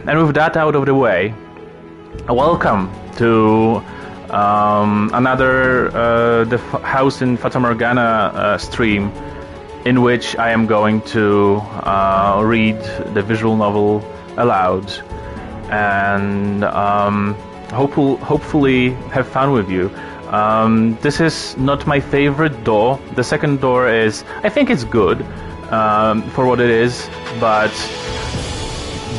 And with that out of the way, welcome to another the House in Fata Morgana stream, in which I am going to read the visual novel aloud and hopefully have fun with you. This is not my favorite door. The second door is, I think it's good for what it is, but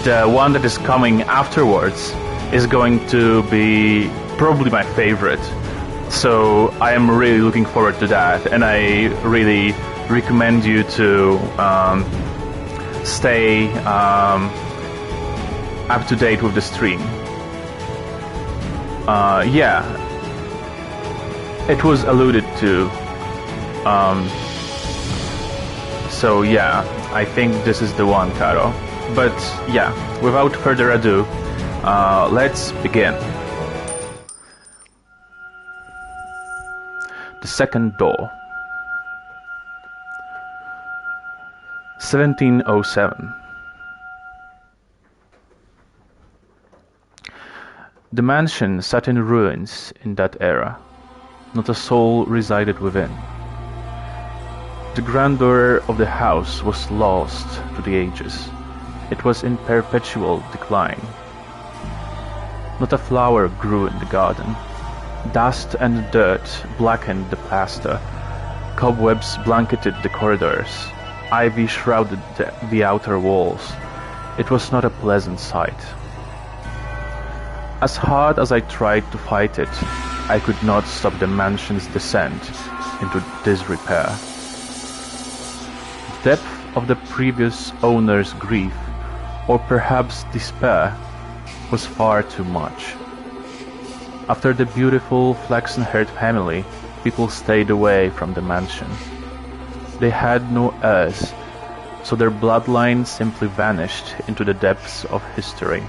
the one that is coming afterwards is going to be probably my favorite. So I am really looking forward to that, and I really recommend you to stay up to date with the stream. Yeah, it was alluded to. So yeah, I think this is the one, Caro. But yeah, without further ado, let's begin. The second door. 1707. The mansion sat in ruins in that era. Not a soul resided within. The grandeur of the house was lost to the ages. It was in perpetual decline. Not a flower grew in the garden. Dust and dirt blackened the plaster. Cobwebs blanketed the corridors. Ivy shrouded the outer walls. It was not a pleasant sight. As hard as I tried to fight it, I could not stop the mansion's descent into disrepair. The depth of the previous owner's grief, or perhaps despair, was far too much. After the beautiful flaxen-haired family, people stayed away from the mansion. They had no heirs, so their bloodline simply vanished into the depths of history.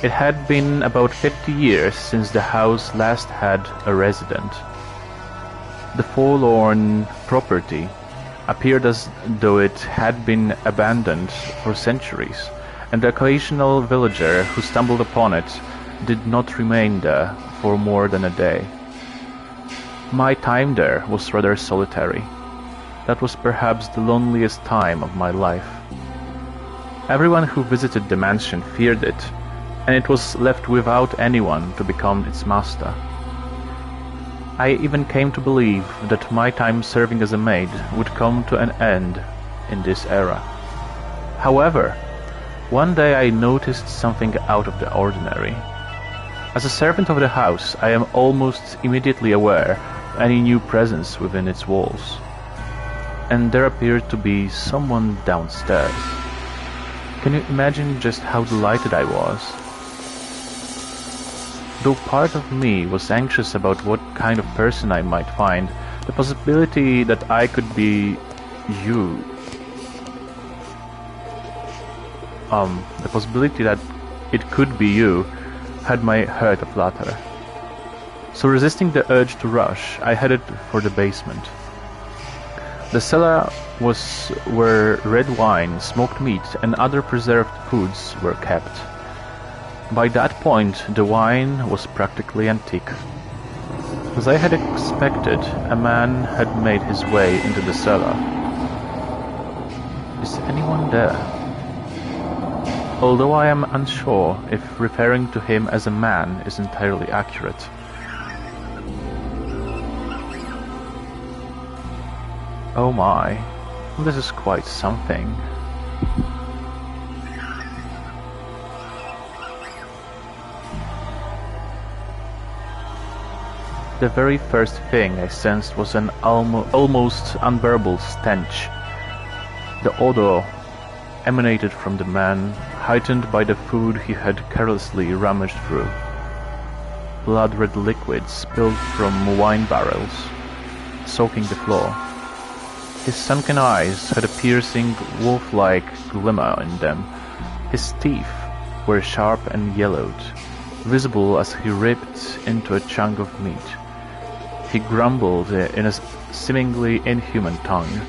It had been about 50 years since the house last had a resident. The forlorn property appeared as though it had been abandoned for centuries, and the occasional villager who stumbled upon it did not remain there for more than a day. My time there was rather solitary. That was perhaps the loneliest time of my life. Everyone who visited the mansion feared it, and it was left without anyone to become its master. I even came to believe that my time serving as a maid would come to an end in this era. However, one day I noticed something out of the ordinary. As a servant of the house, I am almost immediately aware of any new presence within its walls. And there appeared to be someone downstairs. Can you imagine just how delighted I was? Though part of me was anxious about what kind of person I might find, the possibility that I could be you... the possibility that it could be you had my heart aflutter. So resisting the urge to rush, I headed for the basement. The cellar was where red wine, smoked meat, and other preserved foods were kept. By that point, the wine was practically antique. As I had expected, a man had made his way into the cellar. Is anyone there? Although I am unsure if referring to him as a man is entirely accurate. Oh my, this is quite something. The very first thing I sensed was an almost unbearable stench. The odor emanated from the man, heightened by the food he had carelessly rummaged through. Blood-red liquid spilled from wine barrels, soaking the floor. His sunken eyes had a piercing, wolf-like glimmer in them. His teeth were sharp and yellowed, visible as he ripped into a chunk of meat. He grumbled in a seemingly inhuman tongue.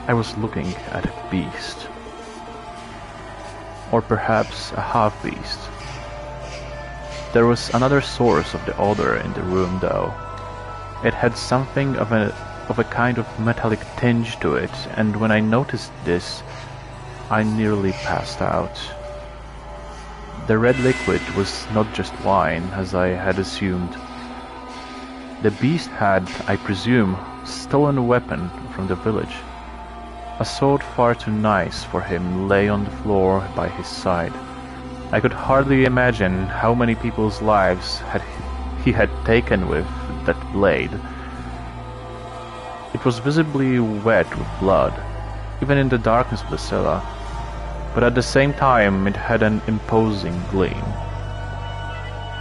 I was looking at a beast. or perhaps a half-beast. There was another source of the odor in the room, though. It had something of a kind of metallic tinge to it, and when I noticed this, I nearly passed out. The red liquid was not just wine, as I had assumed. The beast had, I presume, stolen a weapon from the village. A sword far too nice for him lay on the floor by his side. I could hardly imagine how many people's lives he had taken with that blade. It was visibly wet with blood, even in the darkness of the cellar, but at the same time it had an imposing gleam.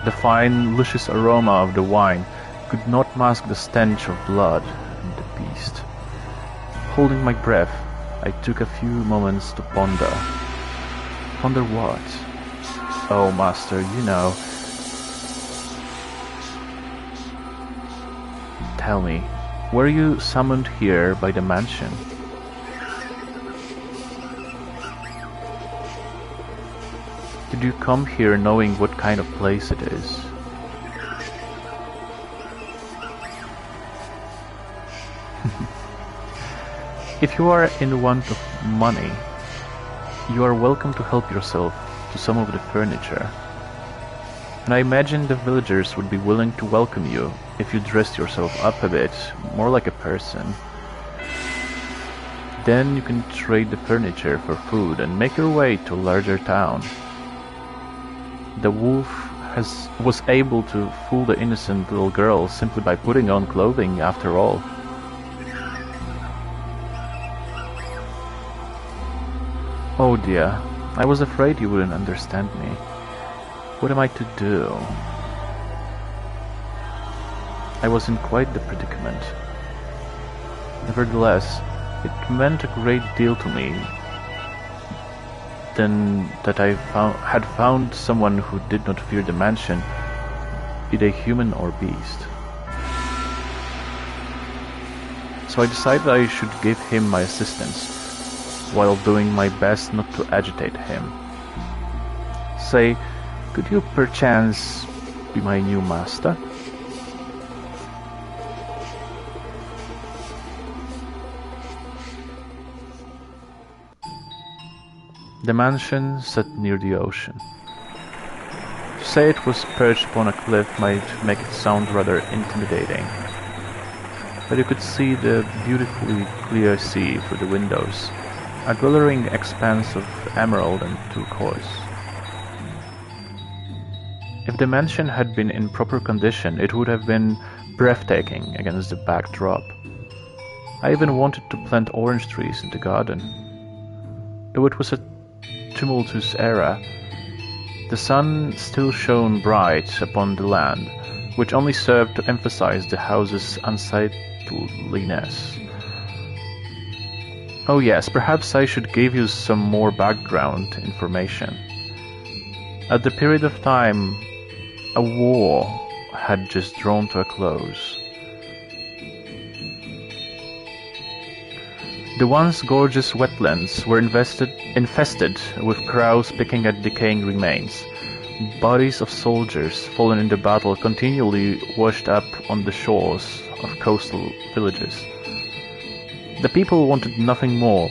The fine, luscious aroma of the wine could not mask the stench of blood and the beast. Holding my breath, I took a few moments to ponder. Ponder what? Oh, master, you know. Tell me, were you summoned here by the mansion? Did you come here knowing what kind of place it is? If you are in want of money, you are welcome to help yourself to some of the furniture. And I imagine the villagers would be willing to welcome you if you dressed yourself up a bit, more like a person. Then you can trade the furniture for food and make your way to a larger town. The wolf was able to fool the innocent little girl simply by putting on clothing, after all. Oh dear, I was afraid you wouldn't understand me. What am I to do? I was in quite the predicament. Nevertheless, it meant a great deal to me then that I had found someone who did not fear the mansion, be they human or beast. So I decided I should give him my assistance, while doing my best not to agitate him. Say, could you perchance be my new master? The mansion sat near the ocean. To say it was perched upon a cliff might make it sound rather intimidating, but you could see the beautifully clear sea through the windows, a glittering expanse of emerald and turquoise. If the mansion had been in proper condition, it would have been breathtaking against the backdrop. I even wanted to plant orange trees in the garden. Though it was a tumultuous era, the sun still shone bright upon the land, which only served to emphasize the house's unsightliness. Oh yes, perhaps I should give you some more background information. At the period of time, a war had just drawn to a close. The once gorgeous wetlands were infested with crows picking at decaying remains. Bodies of soldiers fallen in the battle continually washed up on the shores of coastal villages. The people wanted nothing more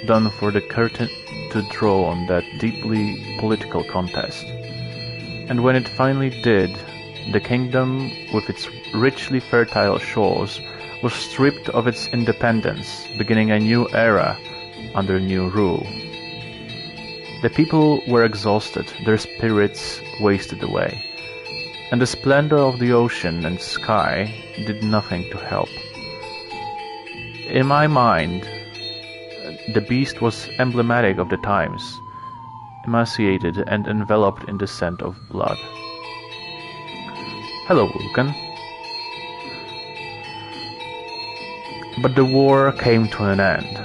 than for the curtain to draw on that deeply political contest. And when it finally did, the kingdom, with its richly fertile shores, was stripped of its independence, beginning a new era under new rule. The people were exhausted, their spirits wasted away, and the splendor of the ocean and sky did nothing to help. In my mind, the beast was emblematic of the times, emaciated and enveloped in the scent of blood. Hello, Vulcan. But the war came to an end.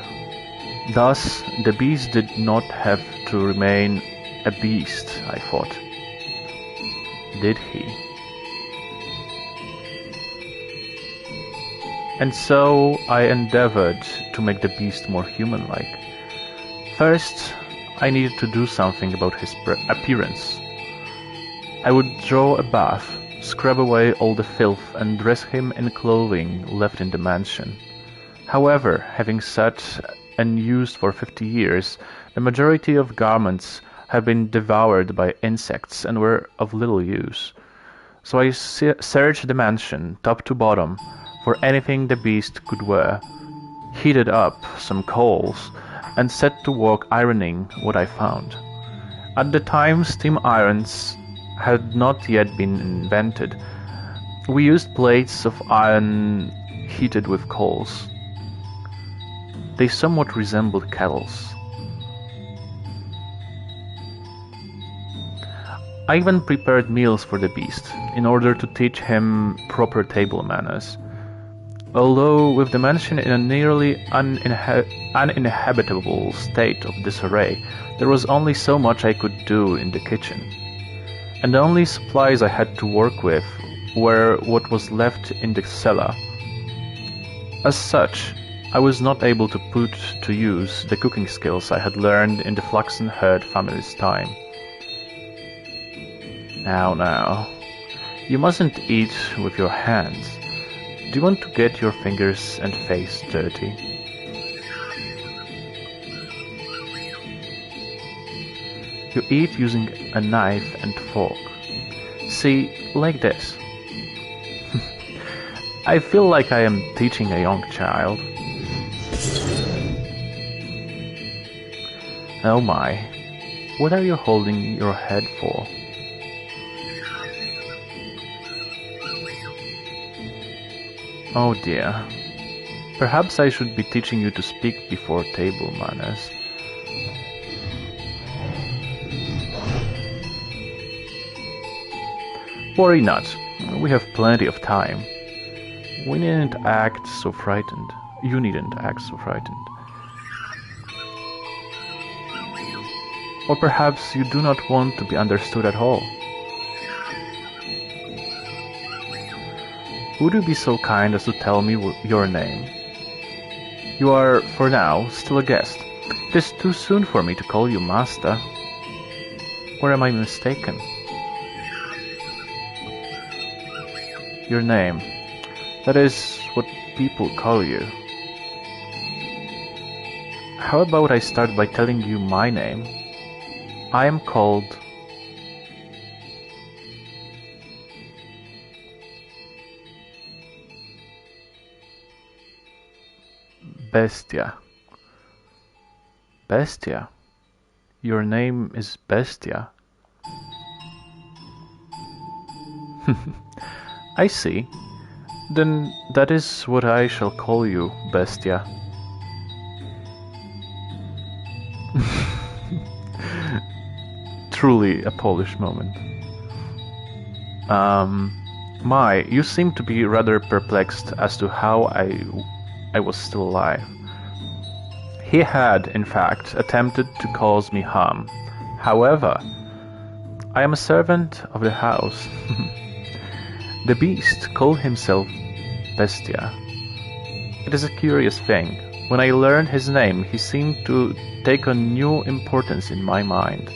Thus, the beast did not have to remain a beast, I thought. Did he? And so I endeavored to make the beast more human-like. First, I needed to do something about his appearance. I would draw a bath, scrub away all the filth, and dress him in clothing left in the mansion. However, having sat and used for 50 years, the majority of garments have been devoured by insects and were of little use. So I searched the mansion, top to bottom, for anything the beast could wear, heated up some coals, and set to work ironing what I found. At the time, steam irons had not yet been invented. We used plates of iron heated with coals. They somewhat resembled kettles. I even prepared meals for the beast, in order to teach him proper table manners. Although with the mansion in a nearly uninhabitable state of disarray, there was only so much I could do in the kitchen. And the only supplies I had to work with were what was left in the cellar. As such, I was not able to put to use the cooking skills I had learned in the flaxen herd family's time. Now, you mustn't eat with your hands. Do you want to get your fingers and face dirty? You eat using a knife and fork. See, like this. I feel like I am teaching a young child. Oh my, what are you holding your head for? Oh dear, perhaps I should be teaching you to speak before table manners. Worry not, we have plenty of time. We needn't act so frightened. You needn't act so frightened. Or perhaps you do not want to be understood at all. Would you be so kind as to tell me your name? You are, for now, still a guest. It is too soon for me to call you master. Or am I mistaken? Your name. That is what people call you. How about I start by telling you my name? I am called... Bestia. Bestia? Your name is Bestia. I see. Then that is what I shall call you, Bestia. Truly a Polish moment. You seem to be rather perplexed as to how I was still alive. He had, in fact, attempted to cause me harm. However, I am a servant of the house. The beast called himself Bestia. It is a curious thing. When I learned his name, he seemed to take on new importance in my mind.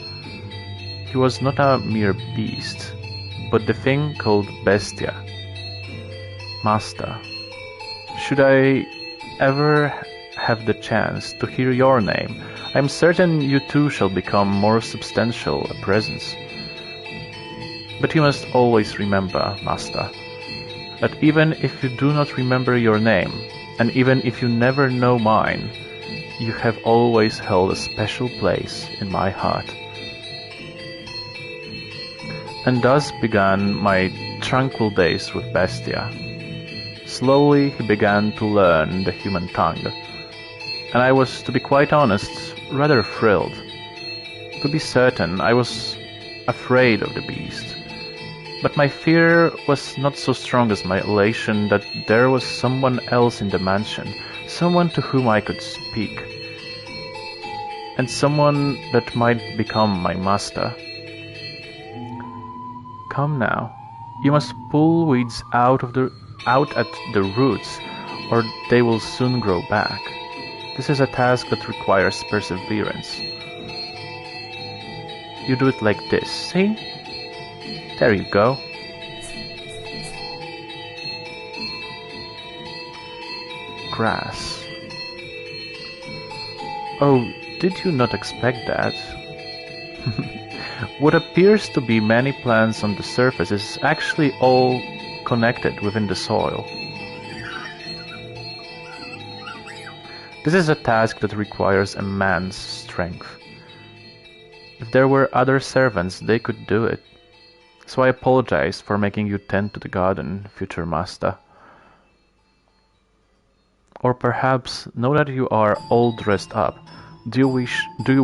He was not a mere beast, but the thing called Bestia. Master, should I ever have the chance to hear your name, I am certain you too shall become more substantial a presence. But you must always remember, Master, that even if you do not remember your name, and even if you never know mine, you have always held a special place in my heart. And thus began my tranquil days with Bestia. Slowly he began to learn the human tongue, and I was, to be quite honest, rather thrilled. To be certain, I was afraid of the beast, but my fear was not so strong as my elation that there was someone else in the mansion, someone to whom I could speak, and someone that might become my master. Come now, you must pull weeds out at the roots, or they will soon grow back. This is a task that requires perseverance. You do it like this, see? There you go. Grass. Oh, did you not expect that? What appears to be many plants on the surface is actually all connected within the soil. This is a task that requires immense strength. If there were other servants, they could do it. So I apologize for making you tend to the garden, future master. Or perhaps, now that you are all dressed up, do you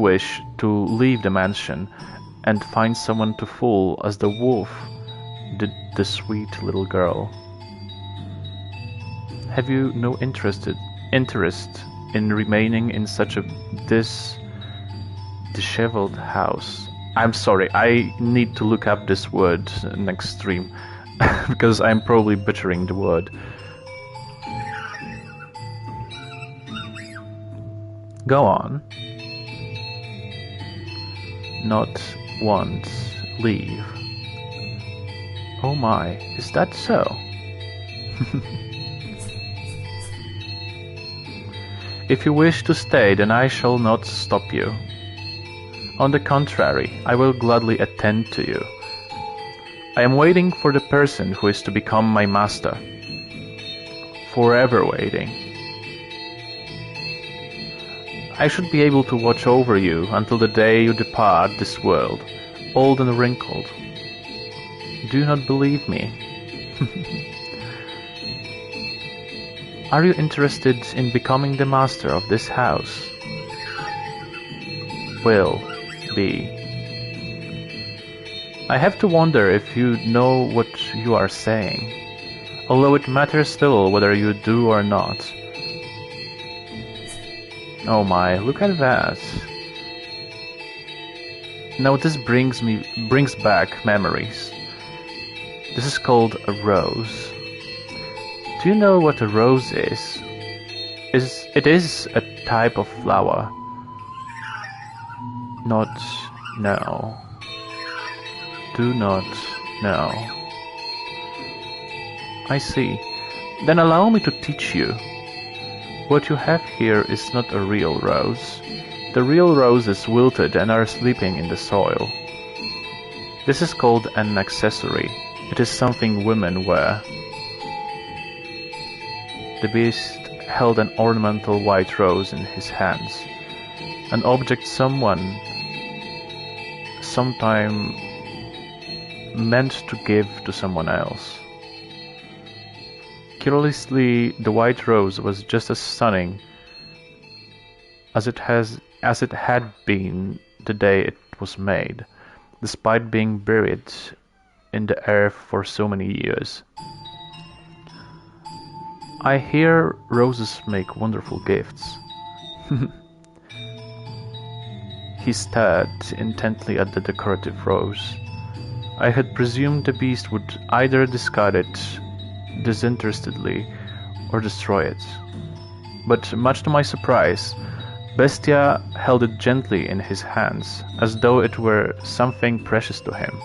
wish to leave the mansion and find someone to fool as the wolf did the sweet little girl? Have you no interest in remaining in such a disheveled house? I'm sorry, I need to look up this word next stream because I'm probably butchering the word. Go on. Not once leave. Oh my, is that so? If you wish to stay, then I shall not stop you. On the contrary, I will gladly attend to you. I am waiting for the person who is to become my master. Forever waiting. I should be able to watch over you until the day you depart this world, old and wrinkled. Do you not believe me? Are you interested in becoming the master of this house? Will be. I have to wonder if you know what you are saying, although it matters little whether you do or not. Oh my, look at that. Now this brings back memories. This is called a rose. Do you know what a rose is? It is a type of flower. Not know. Do not know. I see. Then allow me to teach you. What you have here is not a real rose. The real roses wilted and are sleeping in the soil. This is called an accessory. It is something women wear. The beast held an ornamental white rose in his hands, an object sometime meant to give to someone else. Curiously, the white rose was just as stunning as it had been the day it was made, despite being buried in the earth for so many years. I hear roses make wonderful gifts. He stared intently at the decorative rose. I had presumed the beast would either discard it disinterestedly or destroy it. But much to my surprise, Bestia held it gently in his hands, as though it were something precious to him.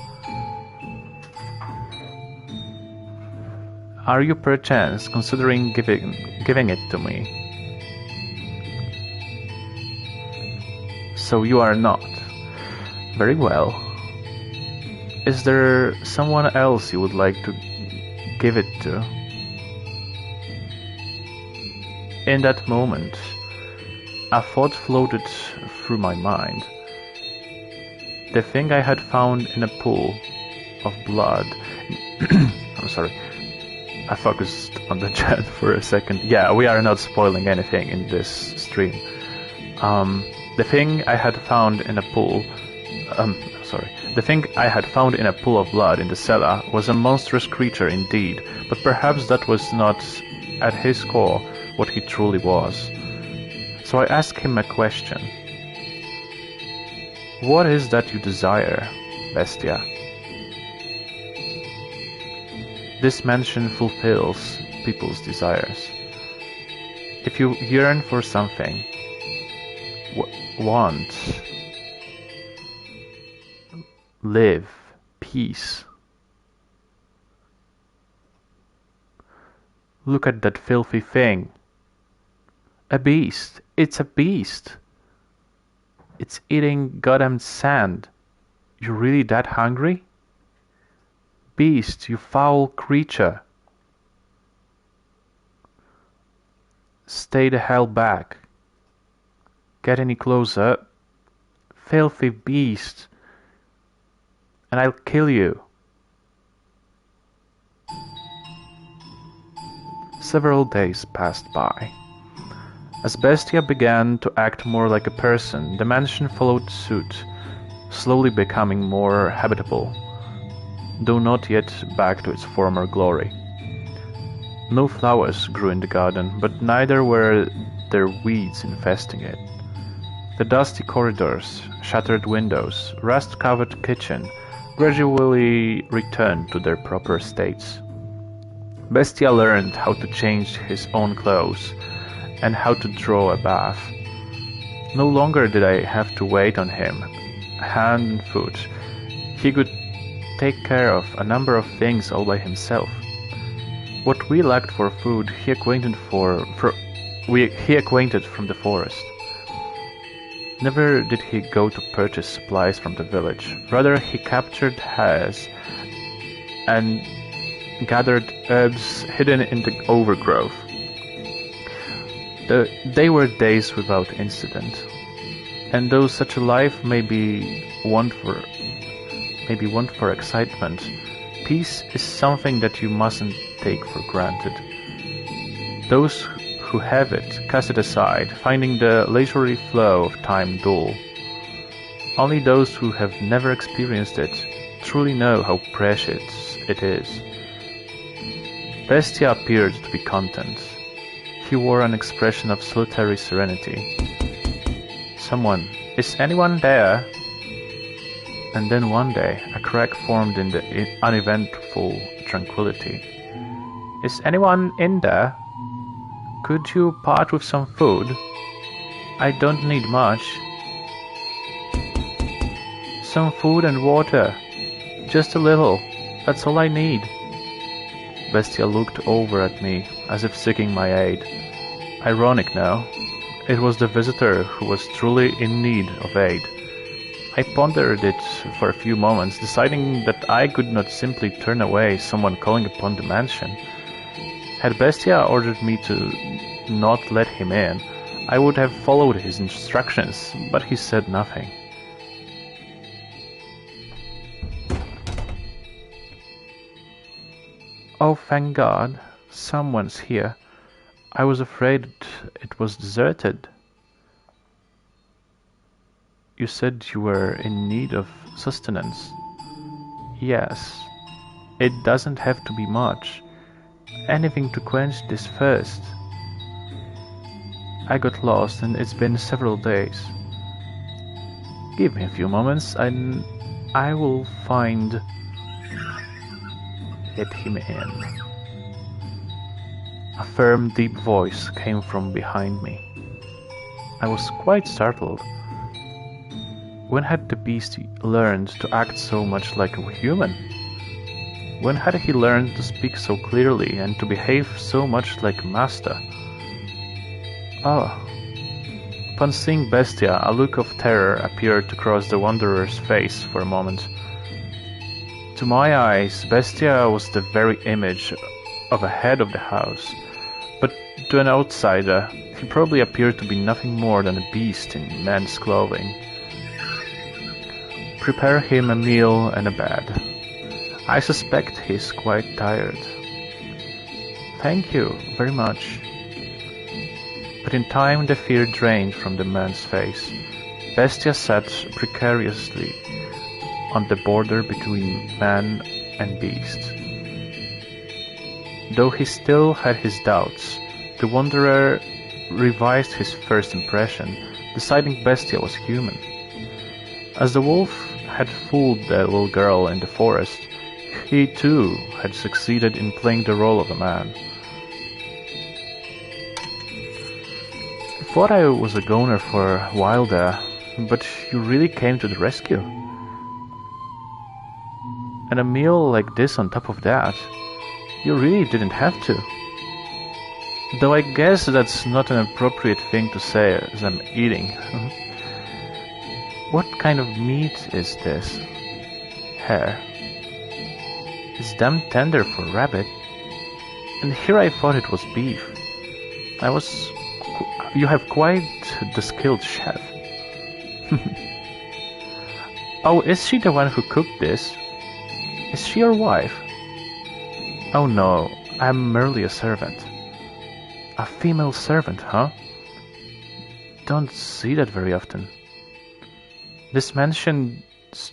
Are you perchance considering giving it to me? So you are not. Very well. Is there someone else you would like to give it to? In that moment, a thought floated through my mind. The thing I had found in a pool of blood. I'm sorry. I focused on the chat for a second. Yeah, we are not spoiling anything in this stream. The thing I had found in a pool. The thing I had found in a pool of blood in the cellar was a monstrous creature indeed, but perhaps that was not, at his core, what he truly was. So I asked him a question. What is that you desire, Bestia? This mansion fulfills people's desires. If you yearn for something, want, Live. Peace. Look at that filthy thing. A beast. It's a beast. It's eating goddamn sand. You really that hungry? Beast, you foul creature. Stay the hell back. Get any closer. Filthy beast. And I'll kill you. Several days passed by. As Bestia began to act more like a person, the mansion followed suit, slowly becoming more habitable, though not yet back to its former glory. No flowers grew in the garden, but neither were there weeds infesting it. The dusty corridors, shattered windows, rust-covered kitchen gradually returned to their proper states. Bestia learned how to change his own clothes and how to draw a bath. No longer did I have to wait on him, hand and foot. He could take care of a number of things all by himself. What we lacked for food, he acquainted from the forest. Never did he go to purchase supplies from the village. Rather, he captured hares and gathered herbs hidden in the overgrowth. They were days without incident, and though such a life may be one for excitement, peace is something that you mustn't take for granted. Those who have it cast it aside, finding the leisurely flow of time dull. Only those who have never experienced it truly know how precious it is. Bestia appeared to be content. He wore an expression of solitary serenity. Someone, is anyone there? And then one day, a crack formed in the uneventful tranquility. Is anyone in there? Could you part with some food? I don't need much. Some food and water. Just a little. That's all I need. Bestia looked over at me, as if seeking my aid. Ironic now. It was the visitor who was truly in need of aid. I pondered it for a few moments, deciding that I could not simply turn away someone calling upon the mansion. Had Bestia ordered me to not let him in, I would have followed his instructions, but he said nothing. Oh, thank God, someone's here. I was afraid it was deserted. You said you were in need of sustenance. Yes, it doesn't have to be much. Anything to quench this thirst. I got lost and it's been several days. Give me a few moments and I will let him in. A firm, deep voice came from behind me. I was quite startled. When had the beast learned to act so much like a human? When had he learned to speak so clearly and to behave so much like a master? Ah. Upon seeing Bestia, a look of terror appeared to cross the wanderer's face for a moment. To my eyes, Bestia was the very image of a head of the house, but to an outsider, he probably appeared to be nothing more than a beast in man's clothing. Prepare him a meal and a bed. I suspect he's quite tired. Thank you very much. But in time the fear drained from the man's face. Bestia sat precariously on the border between man and beast. Though he still had his doubts, the wanderer revised his first impression, deciding Bestia was human. As the wolf had fooled the little girl in the forest, he too had succeeded in playing the role of a man. I thought I was a goner for a while there, but you really came to the rescue. And a meal like this on top of that. You really didn't have to. Though I guess that's not an appropriate thing to say as I'm eating. What kind of meat is this? Hare. It's damn tender for rabbit. And here I thought it was beef. You have quite the skilled chef. Oh, is she the one who cooked this? Is she your wife? Oh no, I'm merely a servant. A female servant, huh? Don't see that very often. This mansion's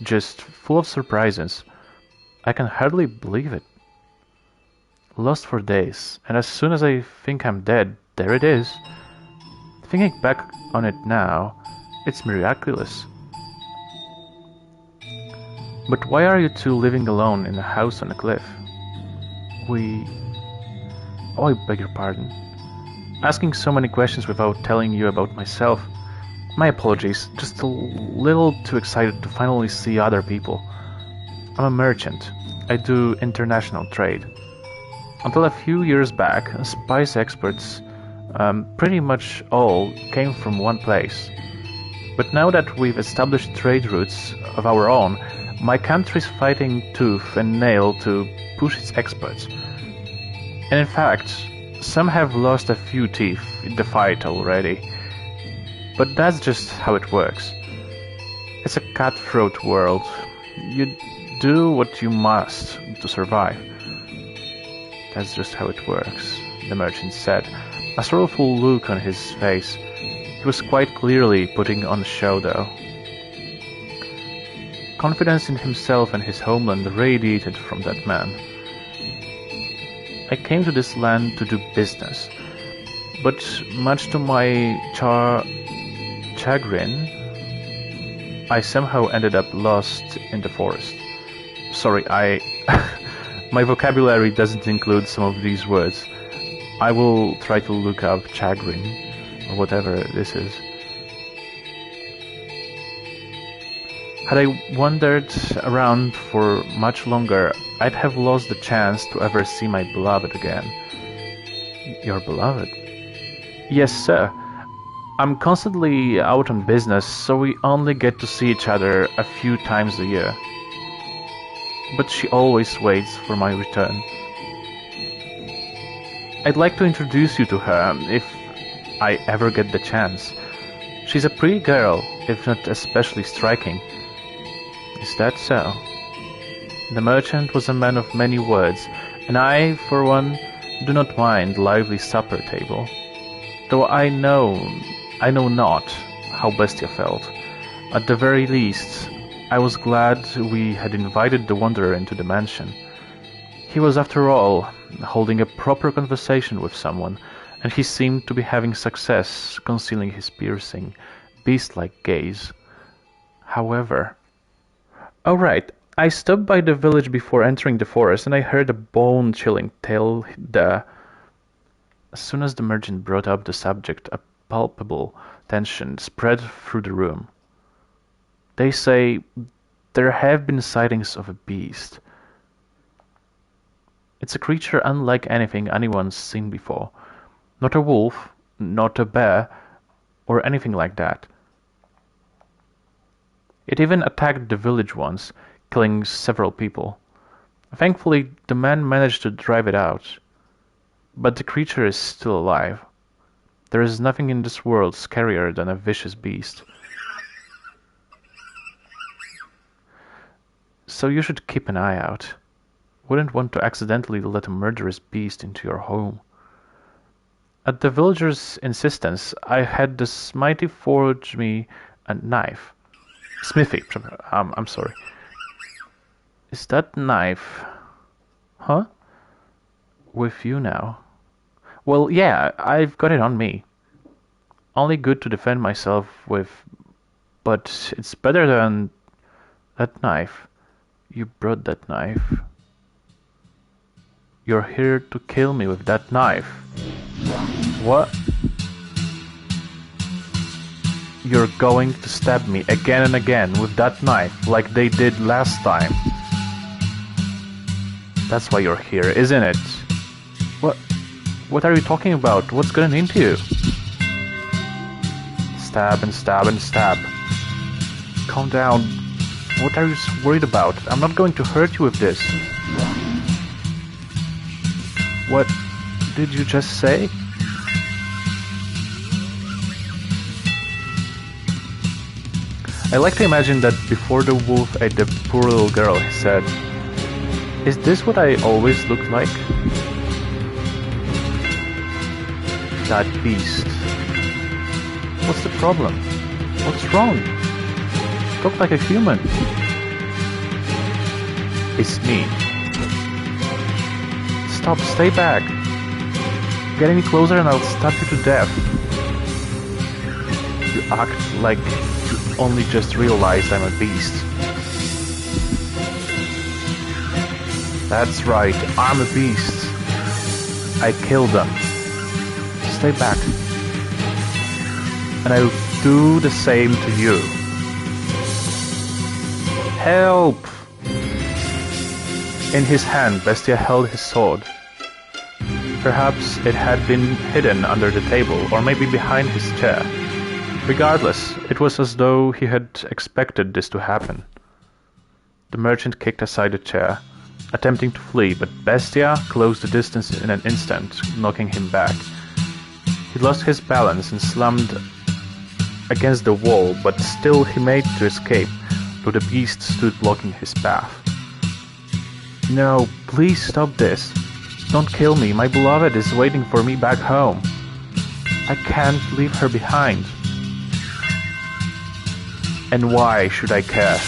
just full of surprises. I can hardly believe it. Lost for days, and as soon as I think I'm dead, there it is. Thinking back on it now, it's miraculous. But why are you two living alone in a house on a cliff? Oh, I beg your pardon. Asking so many questions without telling you about myself. My apologies, just a little too excited to finally see other people. I'm a merchant. I do international trade. Until a few years back, spice exports, pretty much all, came from one place. But now that we've established trade routes of our own, my country's fighting tooth and nail to push its exports. And in fact, some have lost a few teeth in the fight already. But that's just how it works. It's a cutthroat world. You do what you must to survive. That's just how it works, the merchant said, a sorrowful look on his face. He was quite clearly putting on a show, though. Confidence in himself and his homeland radiated from that man. I came to this land to do business, but much to my chagrin, I somehow ended up lost in the forest. Sorry, my vocabulary doesn't include some of these words. I will try to look up chagrin, or whatever this is. Had I wandered around for much longer, I'd have lost the chance to ever see my beloved again. Your beloved? Yes, sir. I'm constantly out on business, so we only get to see each other a few times a year. But she always waits for my return. I'd like to introduce you to her, if I ever get the chance. She's a pretty girl, if not especially striking. Is that so? The merchant was a man of many words, and I, for one, do not mind lively supper table. Though I know not how Bestia felt. At the very least, I was glad we had invited the wanderer into the mansion. He was, after all, holding a proper conversation with someone, and he seemed to be having success concealing his piercing, beast-like gaze. However... Oh right, I stopped by the village before entering the forest, and I heard a bone-chilling tale there. As soon as the merchant brought up the subject, a palpable tension spread through the room. They say there have been sightings of a beast. It's a creature unlike anything anyone's seen before. Not a wolf, not a bear, or anything like that. It even attacked the village once, killing several people. Thankfully, the man managed to drive it out. But the creature is still alive. There is nothing in this world scarier than a vicious beast. So you should keep an eye out. Wouldn't want to accidentally let a murderous beast into your home. At the villager's insistence, I had the smithy forge me a knife. Smithy, I'm sorry. Is that knife... Huh? With you now? Well, yeah, I've got it on me. Only good to defend myself with... But it's better than... That knife. You brought that knife. You're here to kill me with that knife. What? You're going to stab me again and again with that knife, like they did last time. That's why you're here, isn't it? What are you talking about? What's gotten into you? Stab and stab and stab. Calm down. What are you worried about? I'm not going to hurt you with this. What did you just say? I like to imagine that before the wolf ate the poor little girl, he said, "Is this what I always look like?" That beast. What's the problem? What's wrong? Talk like a human. It's me. Stop, stay back. Get any closer and I'll stab you to death. You act like you only just realized I'm a beast. That's right, I'm a beast. I killed them. Stay back. And I'll do the same to you. Help! In his hand, Bestia held his sword. Perhaps it had been hidden under the table, or maybe behind his chair. Regardless, it was as though he had expected this to happen. The merchant kicked aside the chair, attempting to flee, but Bestia closed the distance in an instant, knocking him back. He lost his balance and slammed against the wall, but still he made to escape, though the beast stood blocking his path. No, please stop this. Don't kill me, my beloved is waiting for me back home. I can't leave her behind. And why should I care?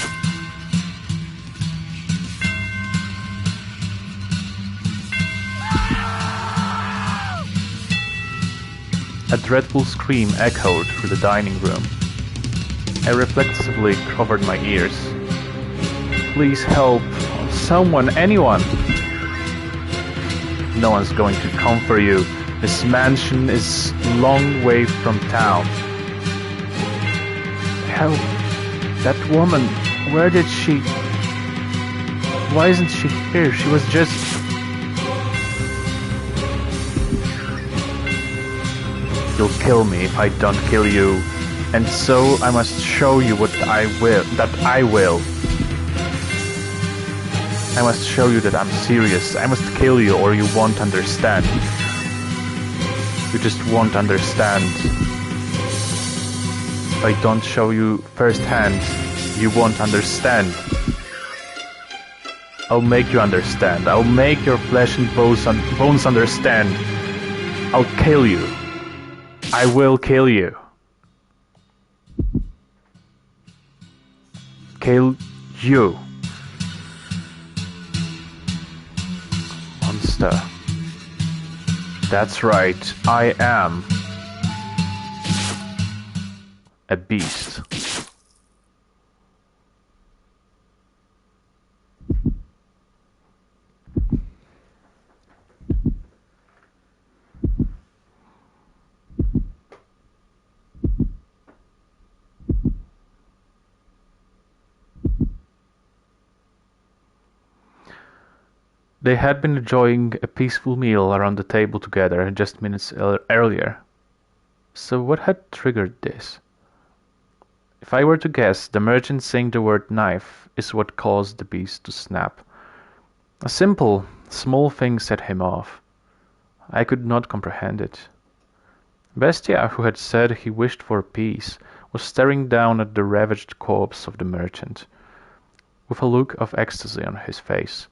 A dreadful scream echoed through the dining room. I reflexively covered my ears. Please help. Someone, anyone. No one's going to come for you. This mansion is a long way from town. Help. That woman. Where did she... Why isn't she here? She was just... You'll kill me if I don't kill you. And so I must show you that I will. I must show you that I'm serious. I must kill you or you won't understand. You just won't understand. If I don't show you firsthand, you won't understand. I'll make you understand. I'll make your flesh and bones understand. I'll kill you. I will kill you. Kill you. Monster. That's right, I am a beast. They had been enjoying a peaceful meal around the table together just minutes earlier. So what had triggered this? If I were to guess, the merchant saying the word knife is what caused the beast to snap. A simple, small thing set him off. I could not comprehend it. Bestia, who had said he wished for peace, was staring down at the ravaged corpse of the merchant, with a look of ecstasy on his face.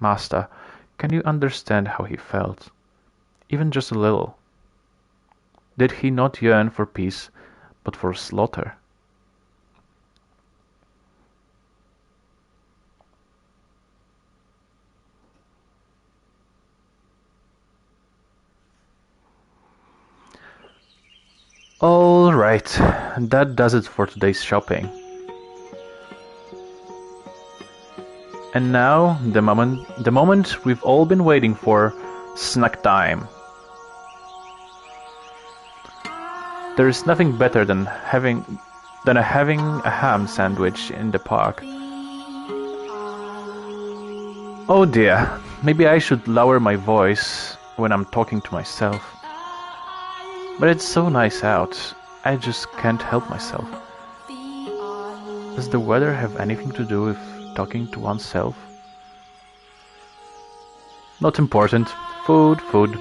Master, can you understand how he felt? Even just a little. Did he not yearn for peace, but for slaughter? All right, that does it for today's shopping. And now, the moment we've all been waiting for, snack time. There is nothing better than having a ham sandwich in the park. Oh dear, maybe I should lower my voice when I'm talking to myself. But it's so nice out, I just can't help myself. Does the weather have anything to do with talking to oneself? Not important. Food, food.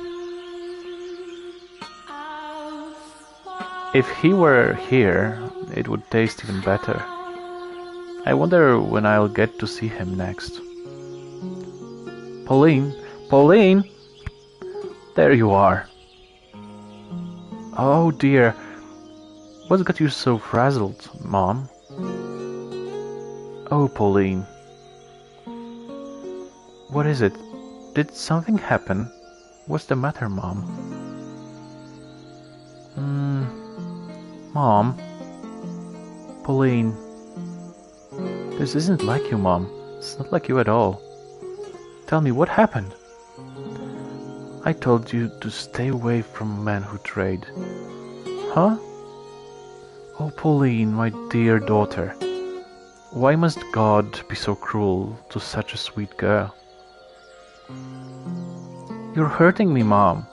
If he were here, it would taste even better. I wonder when I'll get to see him next. Pauline? Pauline! There you are. Oh dear. What got you so frazzled, Mom? Oh, Pauline. What is it? Did something happen? What's the matter, Mom? Mom? Pauline. This isn't like you, Mom. It's not like you at all. Tell me, what happened? I told you to stay away from men who trade. Huh? Oh, Pauline, my dear daughter. Why must God be so cruel to such a sweet girl? You're hurting me, Mom.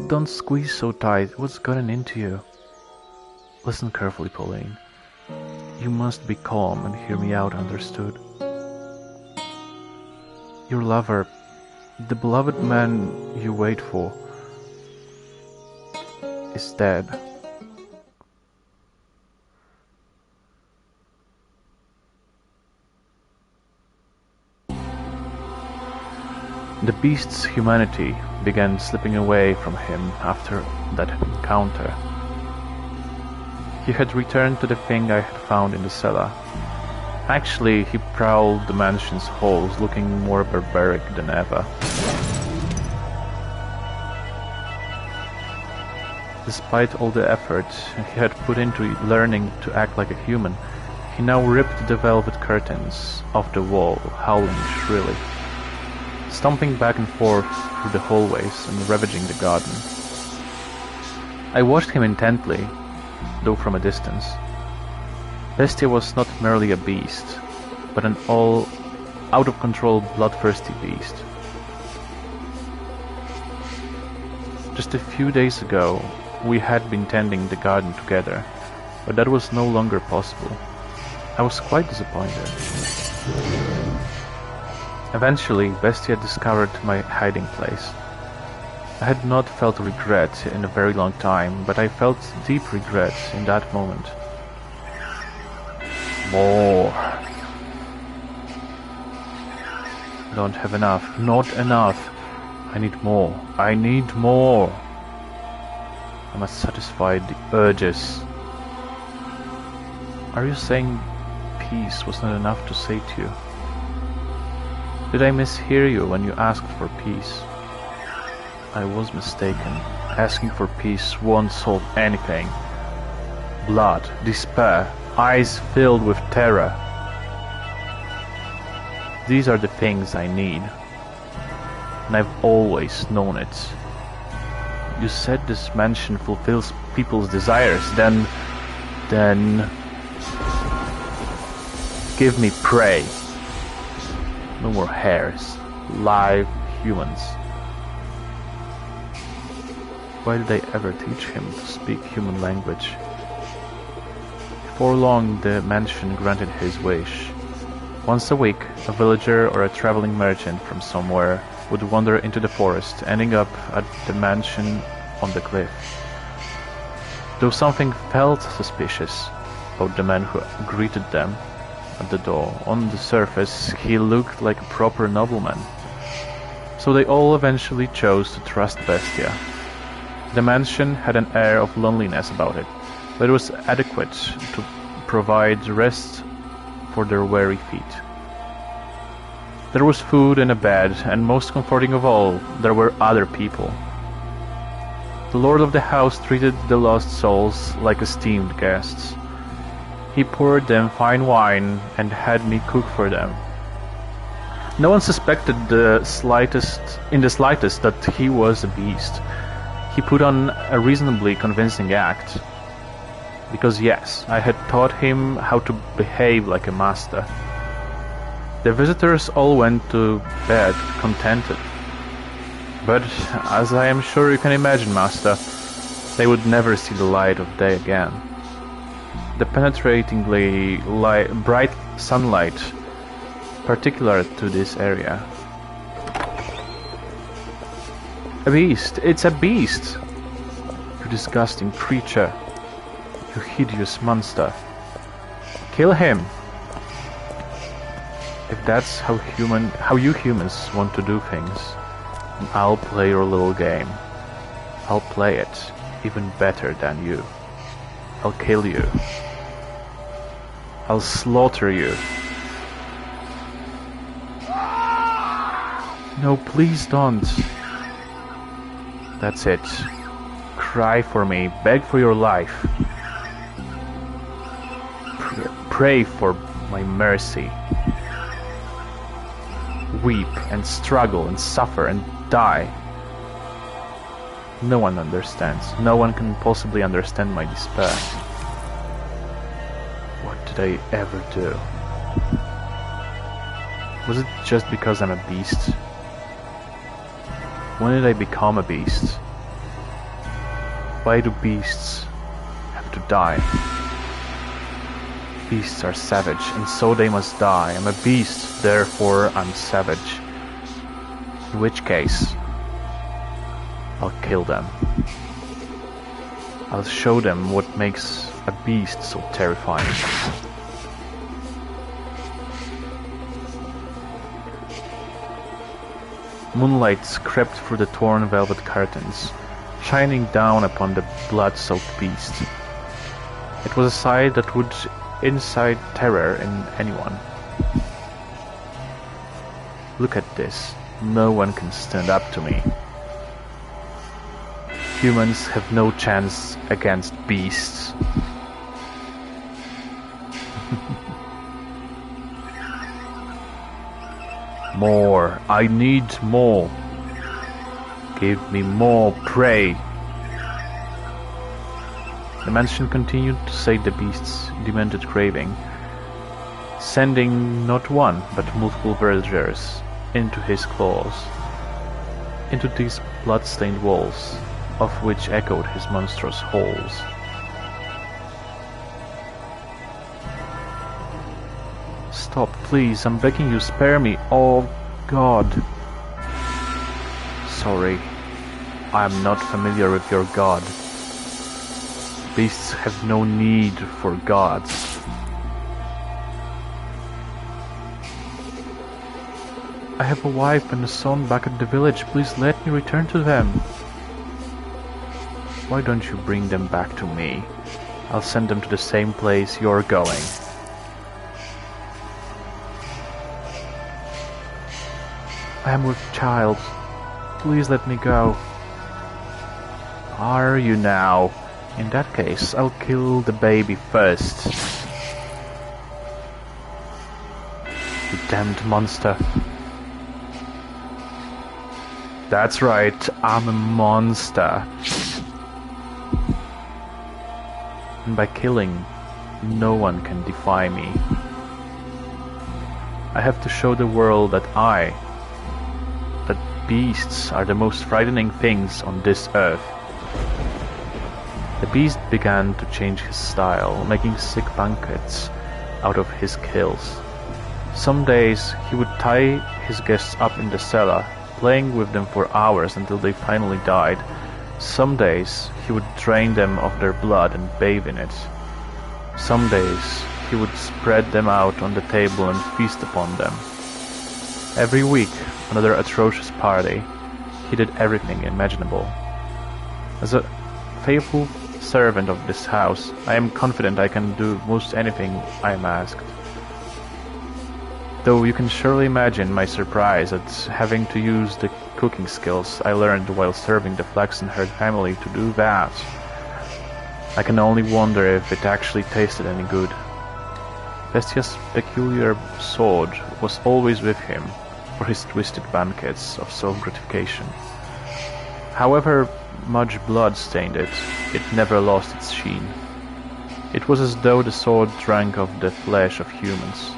Don't squeeze so tight. What's gotten into you? Listen carefully, Pauline. You must be calm and hear me out, understood? Your lover, the beloved man you wait for, is dead. The beast's humanity began slipping away from him after that encounter. He had returned to the thing I had found in the cellar. Actually, he prowled the mansion's halls, looking more barbaric than ever. Despite all the effort he had put into learning to act like a human, he now ripped the velvet curtains off the wall, howling shrilly, stomping back and forth through the hallways and ravaging the garden. I watched him intently, though from a distance. Bestia was not merely a beast, but an all out-of-control bloodthirsty beast. Just a few days ago, we had been tending the garden together, but that was no longer possible. I was quite disappointed. Eventually, Bestia discovered my hiding place. I had not felt regret in a very long time, but I felt deep regret in that moment. More. Don't have enough. Not enough. I need more. I need more. I must satisfy the urges. Are you saying peace was not enough to sate you? Did I mishear you when you asked for peace? I was mistaken. Asking for peace won't solve anything. Blood, despair, eyes filled with terror. These are the things I need. And I've always known it. You said this mansion fulfills people's desires, then give me prey. No more hares, live humans. Why did I ever teach him to speak human language? Before long, the mansion granted his wish. Once a week, a villager or a traveling merchant from somewhere would wander into the forest, ending up at the mansion on the cliff. Though something felt suspicious about the man who greeted them at the door, on the surface he looked like a proper nobleman. So they all eventually chose to trust Bestia. The mansion had an air of loneliness about it, but it was adequate to provide rest for their weary feet. There was food and a bed, and most comforting of all, there were other people. The lord of the house treated the lost souls like esteemed guests. He poured them fine wine and had me cook for them. No one suspected in the slightest that he was a beast. He put on a reasonably convincing act. Because yes, I had taught him how to behave like a master. The visitors all went to bed contented. But, as I am sure you can imagine, Master, they would never see the light of day again. The penetratingly bright sunlight, particular to this area. A beast! It's a beast! You disgusting creature! You hideous monster! Kill him! If that's how you humans want to do things, then I'll play your little game. I'll play it even better than you. I'll kill you. I'll slaughter you. No, please don't. That's it. Cry for me, beg for your life. Pray for my mercy. Weep and struggle and suffer and die. No one understands. No one can possibly understand my despair. What did I ever do? Was it just because I'm a beast? When did I become a beast? Why do beasts have to die? Beasts are savage, and so they must die. I'm a beast, therefore I'm savage. In which case, I'll kill them. I'll show them what makes a beast so terrifying. Moonlight crept through the torn velvet curtains, shining down upon the blood-soaked beast. It was a sight that would incite terror in anyone. Look at this. No one can stand up to me. Humans have no chance against beasts. More. I need more. Give me more prey. The mansion continued to sate the beast's demented craving, sending not one but multiple vergers into his claws, into these blood-stained walls, of which echoed his monstrous howls. Stop, please, I'm begging you, spare me. Oh, God. Sorry, I am not familiar with your God. Beasts have no need for gods. I have a wife and a son back at the village. Please let me return to them. Why don't you bring them back to me? I'll send them to the same place you're going. I am with child. Please let me go. Are you now? In that case, I'll kill the baby first. You damned monster. That's right, I'm a monster. And by killing, no one can defy me. I have to show the world that beasts are the most frightening things on this earth. The beast began to change his style, making sick banquets out of his kills. Some days he would tie his guests up in the cellar, playing with them for hours until they finally died. Some days he would drain them of their blood and bathe in it. Some days he would spread them out on the table and feast upon them. Every week, another atrocious party. He did everything imaginable. As a faithful servant of this house, I am confident I can do most anything I am asked. Though you can surely imagine my surprise at having to use the cooking skills I learned while serving the flaxen-haired family to do that. I can only wonder if it actually tasted any good. Bestia's peculiar sword was always with him for his twisted banquets of self-gratification. However much blood stained it, it never lost its sheen. It was as though the sword drank of the flesh of humans.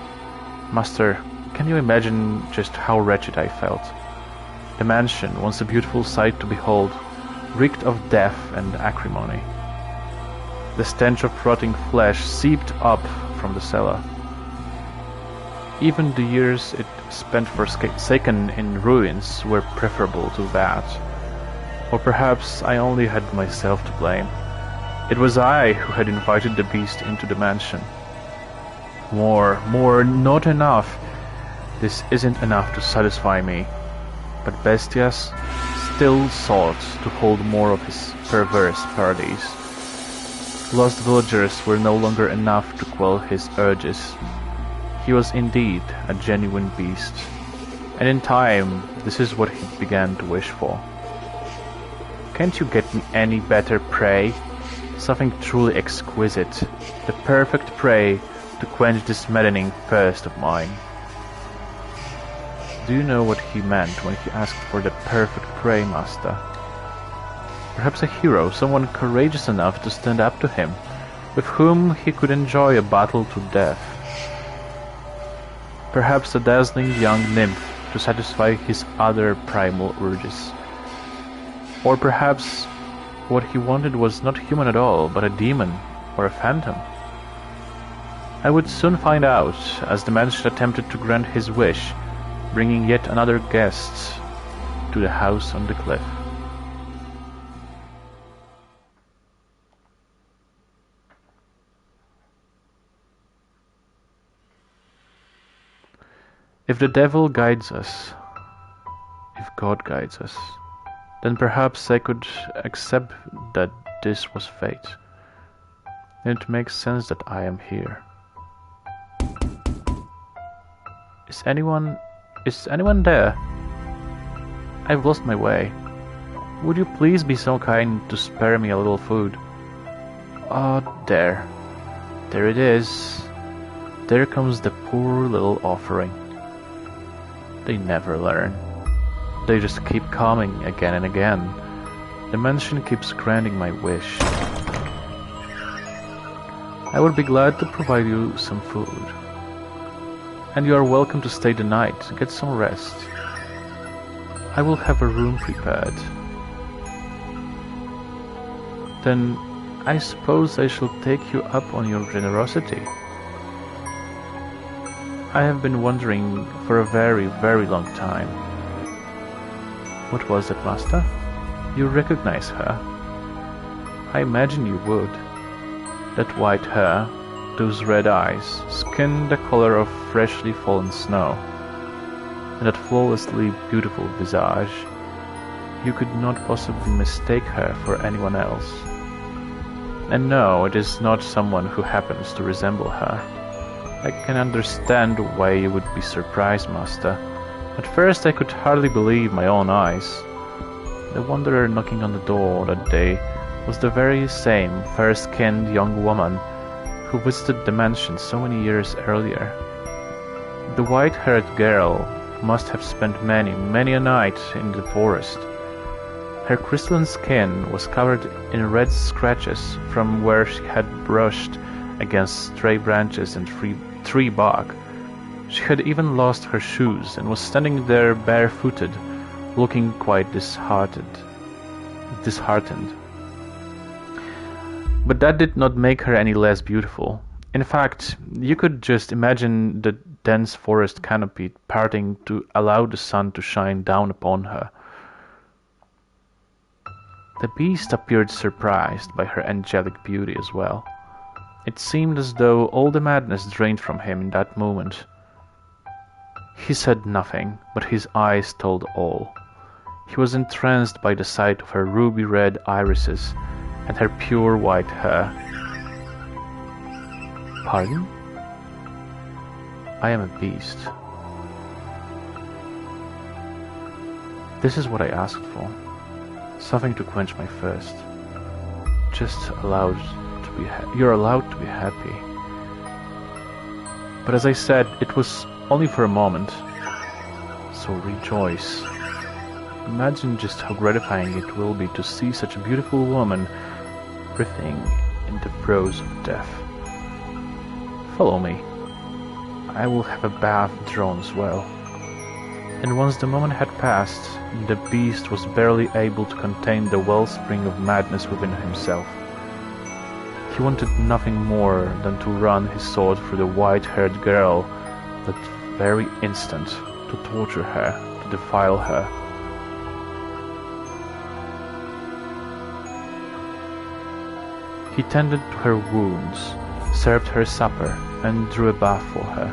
Master, Can you imagine just how wretched I felt? The mansion, once a beautiful sight to behold, reeked of death and acrimony. The stench of rotting flesh seeped up from the cellar. Even the years it spent forsaken in ruins were preferable to that. Or perhaps I only had myself to blame. It was I who had invited the beast into the mansion. More, not enough. This isn't enough to satisfy me. But Bestias still sought to hold more of his perverse parodies. Lost villagers were no longer enough to quell his urges. He was indeed a genuine beast, and in time this is what he began to wish for. Can't you get me any better prey? Something truly exquisite, the perfect prey to quench this maddening thirst of mine. Do you know what he meant when he asked for the perfect prey, Master? Perhaps a hero, someone courageous enough to stand up to him, with whom he could enjoy a battle to death. Perhaps a dazzling young nymph to satisfy his other primal urges. Or perhaps what he wanted was not human at all, but a demon or a phantom. I would soon find out, as the mansion attempted to grant his wish, bringing yet another guest to the house on the cliff. If the devil guides us, if God guides us, then perhaps I could accept that this was fate. And it makes sense that I am here. Is anyone there? I've lost my way. Would you please be so kind to spare me a little food? Oh, there. There it is. There comes the poor little offering. They never learn. They just keep coming again and again. The mansion keeps granting my wish. I would be glad to provide you some food. And you are welcome to stay the night, get some rest. I will have a room prepared. Then I suppose I shall take you up on your generosity. I have been wondering for a very, very long time. What was it, Master? You recognize her? I imagine you would. That white hair, those red eyes, skin the color of freshly fallen snow, and that flawlessly beautiful visage. You could not possibly mistake her for anyone else. And no, it is not someone who happens to resemble her. I can understand why you would be surprised, Master. At first I could hardly believe my own eyes. The wanderer knocking on the door that day was the very same fair-skinned young woman who visited the mansion so many years earlier. The white-haired girl must have spent many a night in the forest. Her crystalline skin was covered in red scratches from where she had brushed against stray branches and tree bark. She had even lost her shoes and was standing there barefooted, looking quite disheartened. But that did not make her any less beautiful. In fact, you could just imagine the dense forest canopy parting to allow the sun to shine down upon her. The beast appeared surprised by her angelic beauty as well. It seemed as though all the madness drained from him in that moment. He said nothing, but his eyes told all. He was entranced by the sight of her ruby-red irises and her pure white hair. Pardon? I am a beast. This is what I asked for. Something to quench my thirst. You're allowed to be happy. But as I said, it was only for a moment. So rejoice. Imagine just how gratifying it will be to see such a beautiful woman writhing in the throes of death. Follow me. I will have a bath drawn as well. And once the moment had passed, the beast was barely able to contain the wellspring of madness within himself. He wanted nothing more than to run his sword through the white-haired girl that very instant, to torture her, to defile her. He tended to her wounds, served her supper, and drew a bath for her.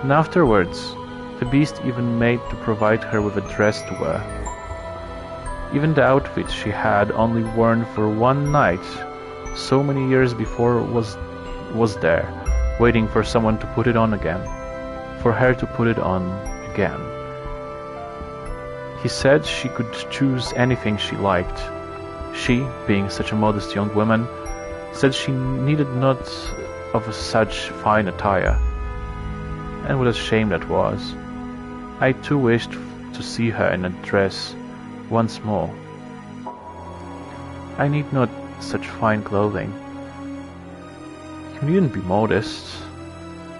And afterwards, the beast even made to provide her with a dress to wear. Even the outfit she had only worn for one night, so many years before, was there, waiting for someone to put it on again, for her to put it on again. He said she could choose anything she liked. She, being such a modest young woman, said she needed not of such fine attire. And what a shame that was. I too wished to see her in a dress once more. I need not such fine clothing. You needn't be modest.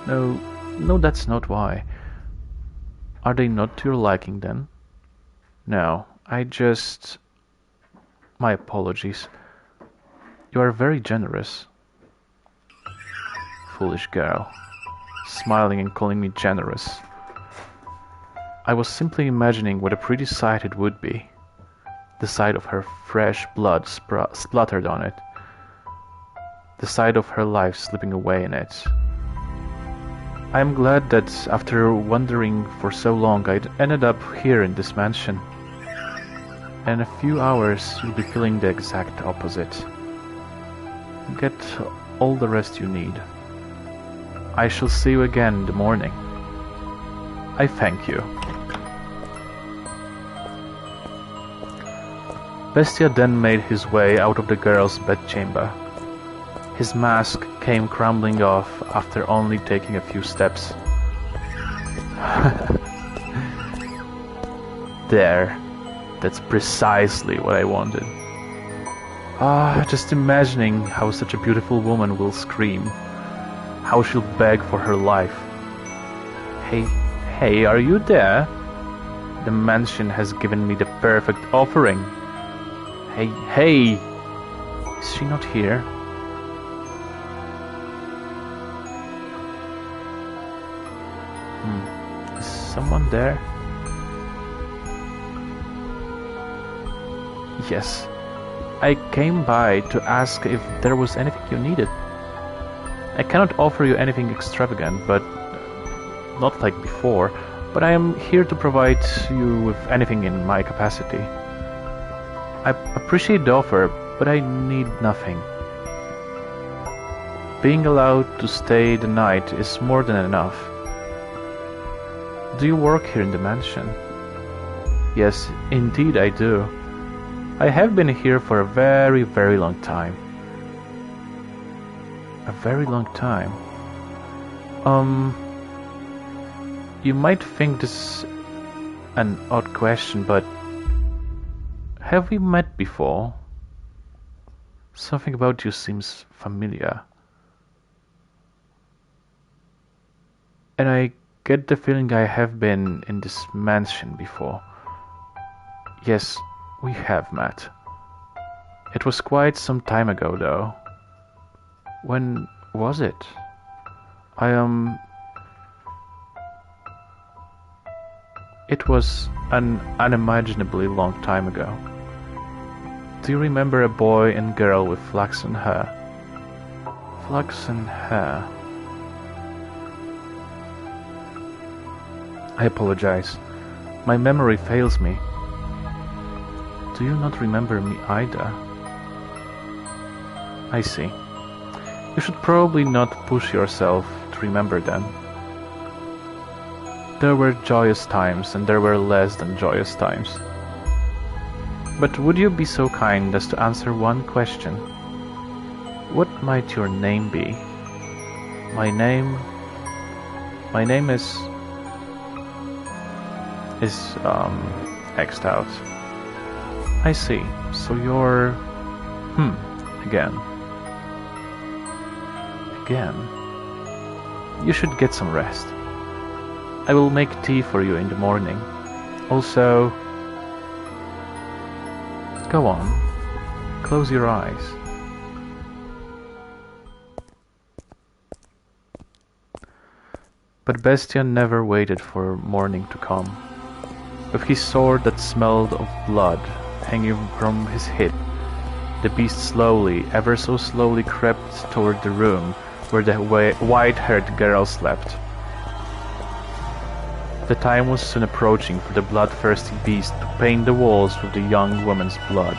No, that's not why. Are they not to your liking then? No, I just... My apologies. You are very generous. Foolish girl. Smiling and calling me generous. I was simply imagining what a pretty sight it would be. The sight of her fresh blood splattered on it. The sight of her life slipping away in it. I am glad that after wandering for so long I ended up here in this mansion. And in a few hours you'll be feeling the exact opposite. Get all the rest you need. I shall see you again in the morning. I thank you. Bestia then made his way out of the girl's bedchamber. His mask came crumbling off after only taking a few steps. There. That's precisely what I wanted. Just imagining how such a beautiful woman will scream. How she'll beg for her life. Hey, are you there? The mansion has given me the perfect offering. Hey! Is she not here? Is someone there? Yes. I came by to ask if there was anything you needed. I cannot offer you anything extravagant, but not like before, but I am here to provide you with anything in my capacity. I appreciate the offer, but I need nothing. Being allowed to stay the night is more than enough. Do you work here in the mansion? Yes, indeed I do. I have been here for a very, very long time. A very long time? You might think this an odd question, but have we met before? Something about you seems familiar. And I get the feeling I have been in this mansion before. Yes, we have met. It was quite some time ago, though. When was it? It was an unimaginably long time ago. Do you remember a boy and girl with flaxen hair? Flaxen hair. I apologize. My memory fails me. Do you not remember me either? I see. You should probably not push yourself to remember them. There were joyous times and there were less than joyous times. But would you be so kind as to answer one question? What might your name be? My name is X'd out. I see. So you're... again. You should get some rest. I will make tea for you in the morning. Also, go on, close your eyes. But Bastian never waited for morning to come. With his sword that smelled of blood hanging from his hip, the beast slowly, ever so slowly crept toward the room where the white-haired girl slept. The time was soon approaching for the bloodthirsty beast to paint the walls with the young woman's blood,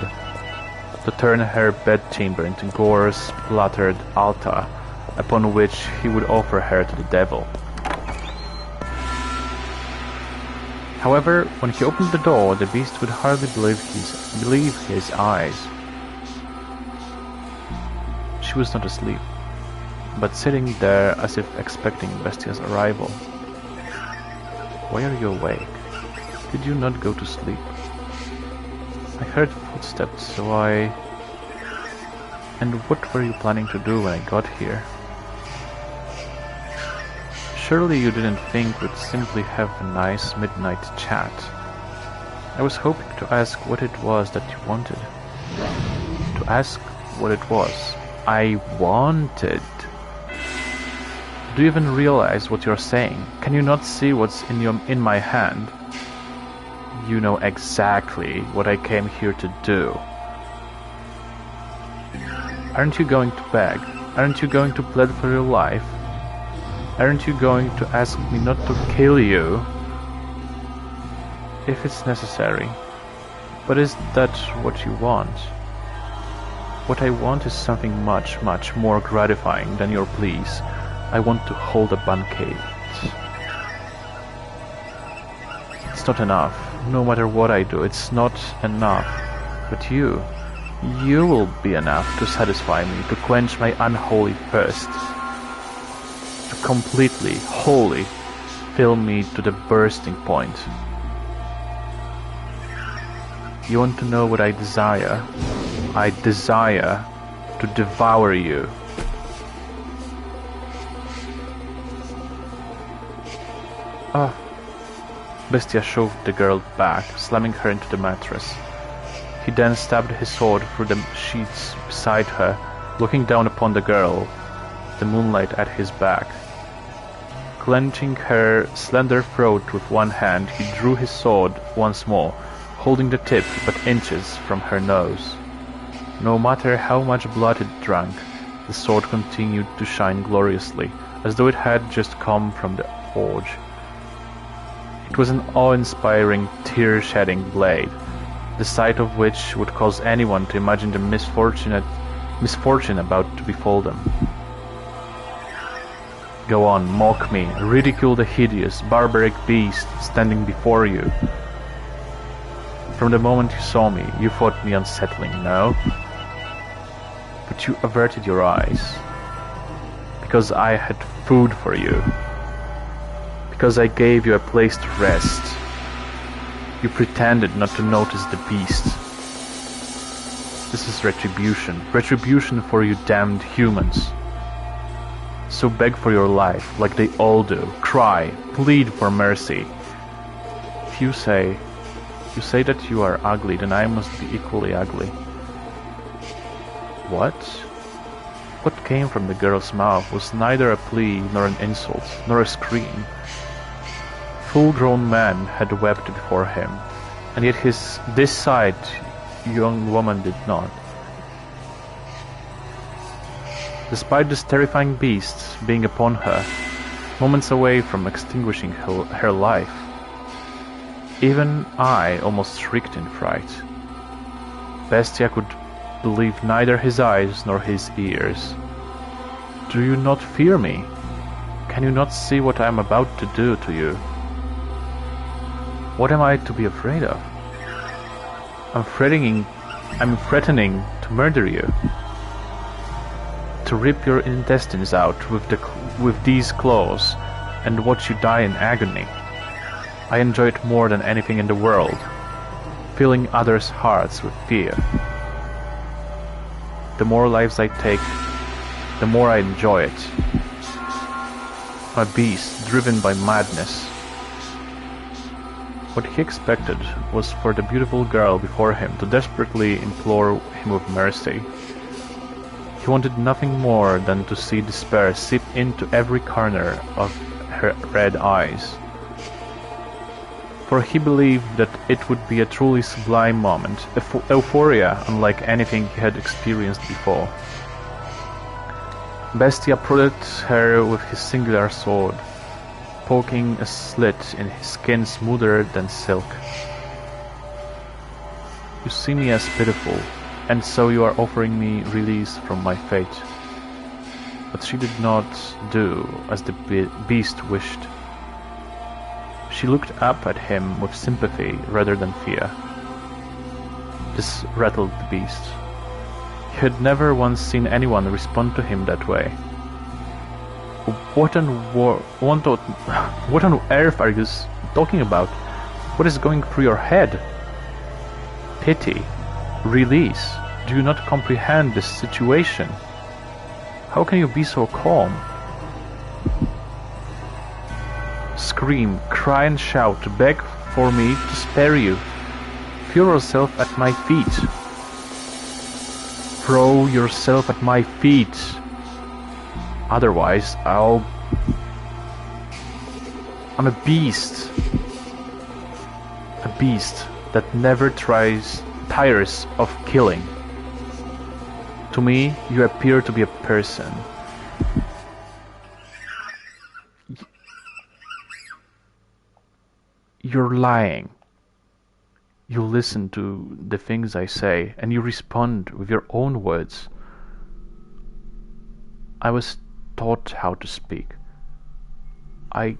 to turn her bedchamber into gore-splattered altar, upon which he would offer her to the devil. However, when he opened the door, the beast would hardly believe his eyes. She was not asleep, but sitting there as if expecting Bestia's arrival. Why are you awake? Did you not go to sleep? I heard footsteps, so I... And what were you planning to do when I got here? Surely you didn't think we'd simply have a nice midnight chat. I was hoping to ask what it was that you wanted. To ask what it was I wanted. Do you even realize what you're saying? Can you not see what's in my hand? You know exactly what I came here to do. Aren't you going to beg? Aren't you going to plead for your life? Aren't you going to ask me not to kill you? If it's necessary. But is that what you want? What I want is something much, much more gratifying than your pleas. I want to hold a banquet. It's not enough. No matter what I do, it's not enough. But you will be enough to satisfy me, to quench my unholy thirst. To completely, wholly fill me to the bursting point. You want to know what I desire? I desire to devour you. Bestia shoved the girl back, slamming her into the mattress. He then stabbed his sword through the sheets beside her, looking down upon the girl, the moonlight at his back. Clenching her slender throat with one hand, he drew his sword once more, holding the tip but inches from her nose. No matter how much blood it drank, the sword continued to shine gloriously, as though it had just come from the forge. It was an awe-inspiring, tear-shedding blade, the sight of which would cause anyone to imagine the misfortune about to befall them. Go on, mock me, ridicule the hideous, barbaric beast standing before you. From the moment you saw me, you thought me unsettling, no? But you averted your eyes, because I had food for you. Because I gave you a place to rest. You pretended not to notice the beast. This is retribution. Retribution for you damned humans. So beg for your life, like they all do. Cry, plead for mercy. If you say that you are ugly, then I must be equally ugly. What? What came from the girl's mouth was neither a plea, nor an insult, nor a scream. Full-grown man had wept before him, and yet this side young woman did not. Despite this terrifying beast being upon her, moments away from extinguishing her life, even I almost shrieked in fright. Bestia could believe neither his eyes nor his ears. Do you not fear me? Can you not see what I am about to do to you? What am I to be afraid of? I'm threatening to murder you. To rip your intestines out with these claws and watch you die in agony. I enjoy it more than anything in the world, filling others' hearts with fear. The more lives I take, the more I enjoy it. a beast driven by madness. What he expected was for the beautiful girl before him to desperately implore him of mercy. He wanted nothing more than to see despair seep into every corner of her red eyes. For he believed that it would be a truly sublime moment, euphoria unlike anything he had experienced before. Bestia prodded her with his singular sword, poking a slit in his skin smoother than silk. You see me as pitiful, and so you are offering me release from my fate. But she did not do as the beast wished. She looked up at him with sympathy rather than fear. This rattled the beast. He had never once seen anyone respond to him that way. What on earth are you talking about? What is going through your head? Pity? Release? Do you not comprehend this situation? How can you be so calm? Scream, cry and shout, beg for me to spare you. Throw yourself at my feet. Throw yourself at my feet. Otherwise, I'm a beast. A beast that never tires of killing. To me, you appear to be a person. You're lying. You listen to the things I say and you respond with your own words. I was taught how to speak. I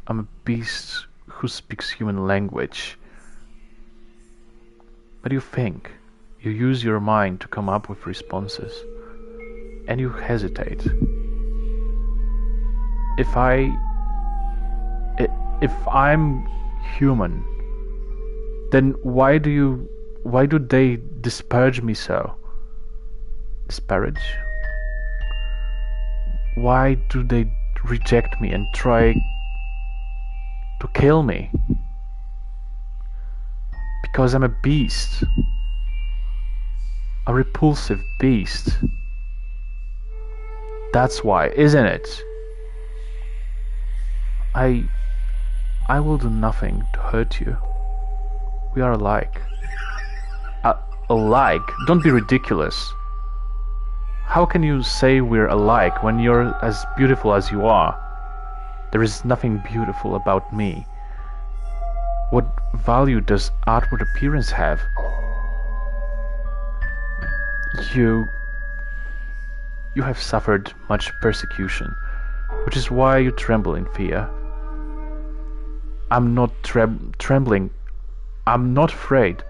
am a beast who speaks human language. But you think, you use your mind to come up with responses, and you hesitate. If I'm human, then why do they disparage me so? Disparage? Why do they reject me and try to kill me? Because I'm a beast. A repulsive beast. That's why, isn't it? I will do nothing to hurt you. We are alike. Alike? Don't be ridiculous. How can you say we're alike when you're as beautiful as you are? There is nothing beautiful about me. What value does outward appearance have? You have suffered much persecution, which is why you tremble in fear. I'm not trembling. I'm not afraid.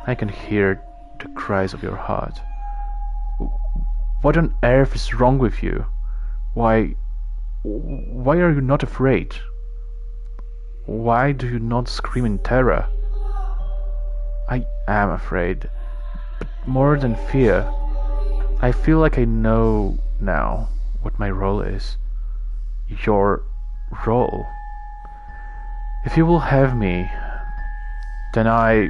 I can hear the cries of your heart. What on earth is wrong with you? Why are you not afraid? Why do you not scream in terror? I am afraid, but more than fear, I feel like I know now what my role is. Your role. If you will have me, then I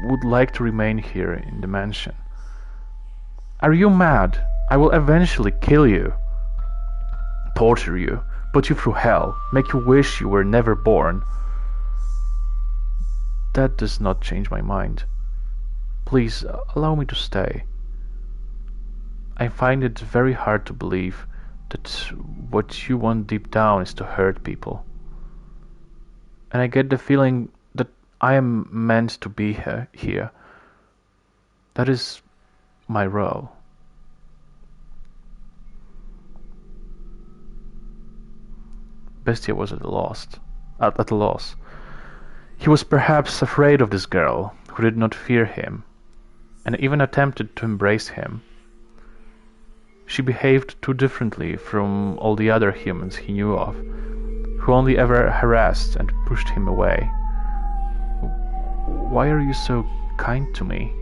would like to remain here in the mansion. Are you mad? I will eventually kill you, torture you, put you through hell, make you wish you were never born. That does not change my mind. Please allow me to stay. I find it very hard to believe that what you want deep down is to hurt people. And I get the feeling that I am meant to be here. That is my role. Bestia was at a loss. He was perhaps afraid of this girl, who did not fear him, and even attempted to embrace him. She behaved too differently from all the other humans he knew of, who only ever harassed and pushed him away. Why are you so kind to me?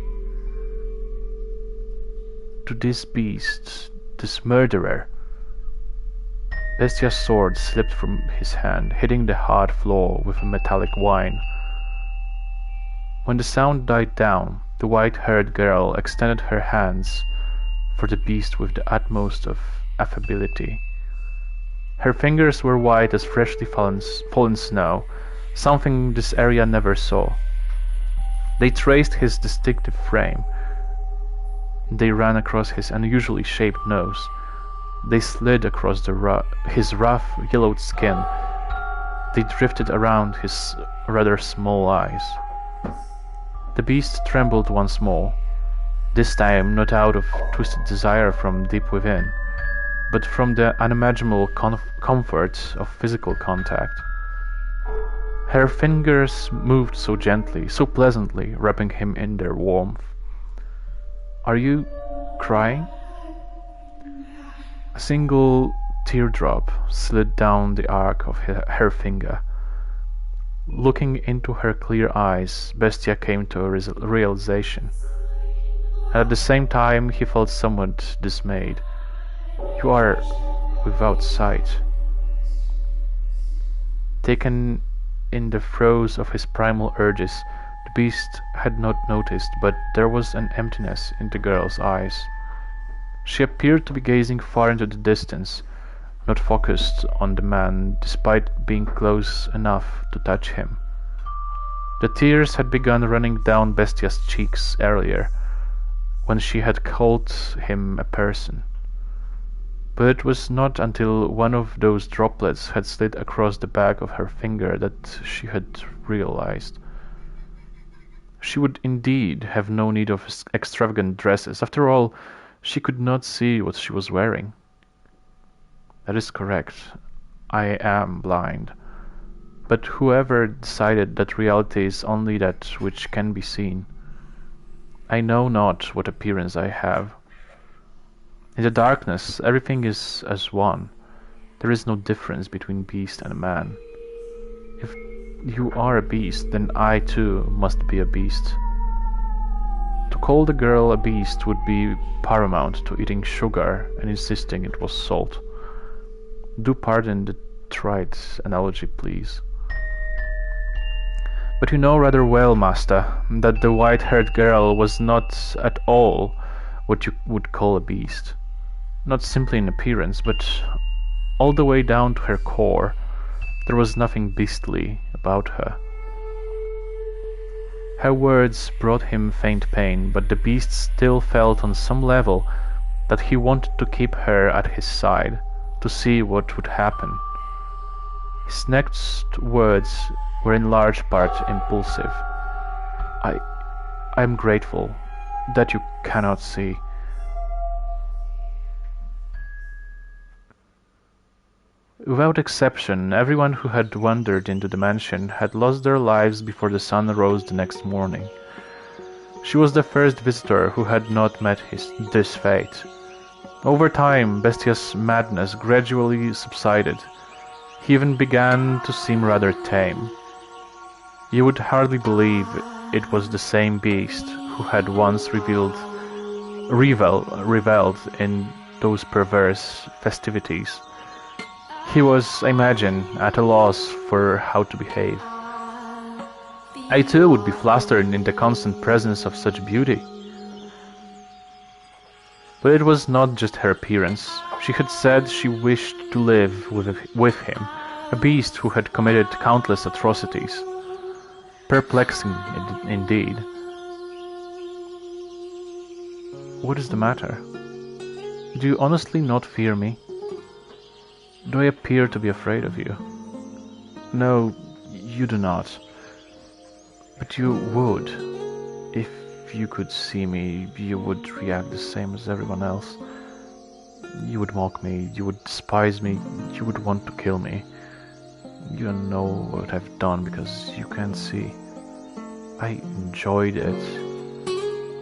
To this beast, this murderer? Bestia's sword slipped from his hand, hitting the hard floor with a metallic whine. When the sound died down, the white-haired girl extended her hands for the beast with the utmost of affability. Her fingers were white as freshly fallen snow, something this area never saw. They traced his distinctive frame. They ran across his unusually shaped nose. They slid across his rough, yellowed skin. They drifted around his rather small eyes. The beast trembled once more, this time not out of twisted desire from deep within, but from the unimaginable comfort of physical contact. Her fingers moved so gently, so pleasantly, wrapping him in their warmth. "Are you crying?" A single teardrop slid down the arc of her finger. Looking into her clear eyes, Bestia came to a realization. At the same time, he felt somewhat dismayed. "You are without sight." Taken in the throes of his primal urges, the beast had not noticed, but there was an emptiness in the girl's eyes. She appeared to be gazing far into the distance, not focused on the man despite being close enough to touch him. The tears had begun running down Bestia's cheeks earlier, when she had called him a person. But it was not until one of those droplets had slid across the back of her finger that she had realized. She would indeed have no need of extravagant dresses. After all, she could not see what she was wearing. That is correct. I am blind. But whoever decided that reality is only that which can be seen? I know not what appearance I have. In the darkness, everything is as one. There is no difference between beast and man. If you are a beast, then I too must be a beast. To call the girl a beast would be paramount to eating sugar and insisting it was salt. Do pardon the trite analogy, please. But you know rather well, master, that the white-haired girl was not at all what you would call a beast. Not simply in appearance, but all the way down to her core. There was nothing beastly about her. Her words brought him faint pain, but the beast still felt on some level that he wanted to keep her at his side, to see what would happen. His next words were in large part impulsive. I am grateful that you cannot see. Without exception, everyone who had wandered into the mansion had lost their lives before the sun rose the next morning. She was the first visitor who had not met this fate. Over time, Bestia's madness gradually subsided. He even began to seem rather tame. You would hardly believe it was the same beast who had once reveled in those perverse festivities. He was, I imagine, at a loss for how to behave. I too would be flustered in the constant presence of such beauty. But it was not just her appearance. She had said she wished to live with him, a beast who had committed countless atrocities. Perplexing indeed. What is the matter? Do you honestly not fear me? Do I appear to be afraid of you? No, you do not. But you would. If you could see me, you would react the same as everyone else. You would mock me, you would despise me, you would want to kill me. You don't know what I've done because you can't see. I enjoyed it.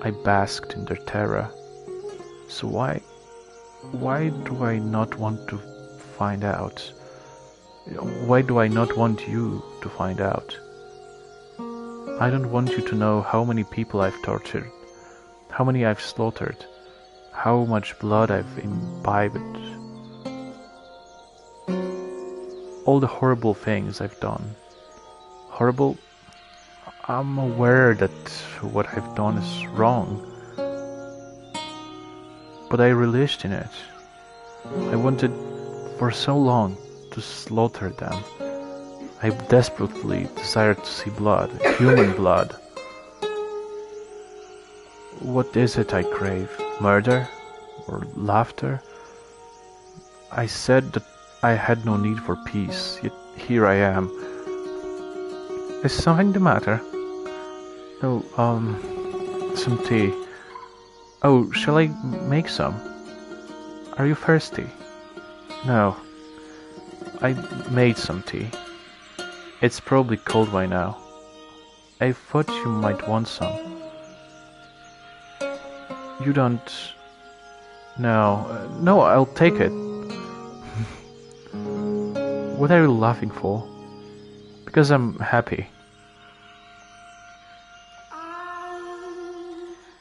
I basked in their terror. So why do I not want to find out? Why do I not want you to find out? I don't want you to know how many people I've tortured, how many I've slaughtered, how much blood I've imbibed. all the horrible things I've done. Horrible? I'm aware that what I've done is wrong, but I relished in it. I wanted for so long to slaughter them. I desperately desired to see blood, human blood. What is it I crave? Murder? Or laughter? I said that I had no need for peace, yet here I am. Is something the matter? No, some tea. Oh, shall I make some? Are you thirsty? No. I made some tea. It's probably cold by now. I thought you might want some. You don't... No, I'll take it. What are you laughing for? Because I'm happy.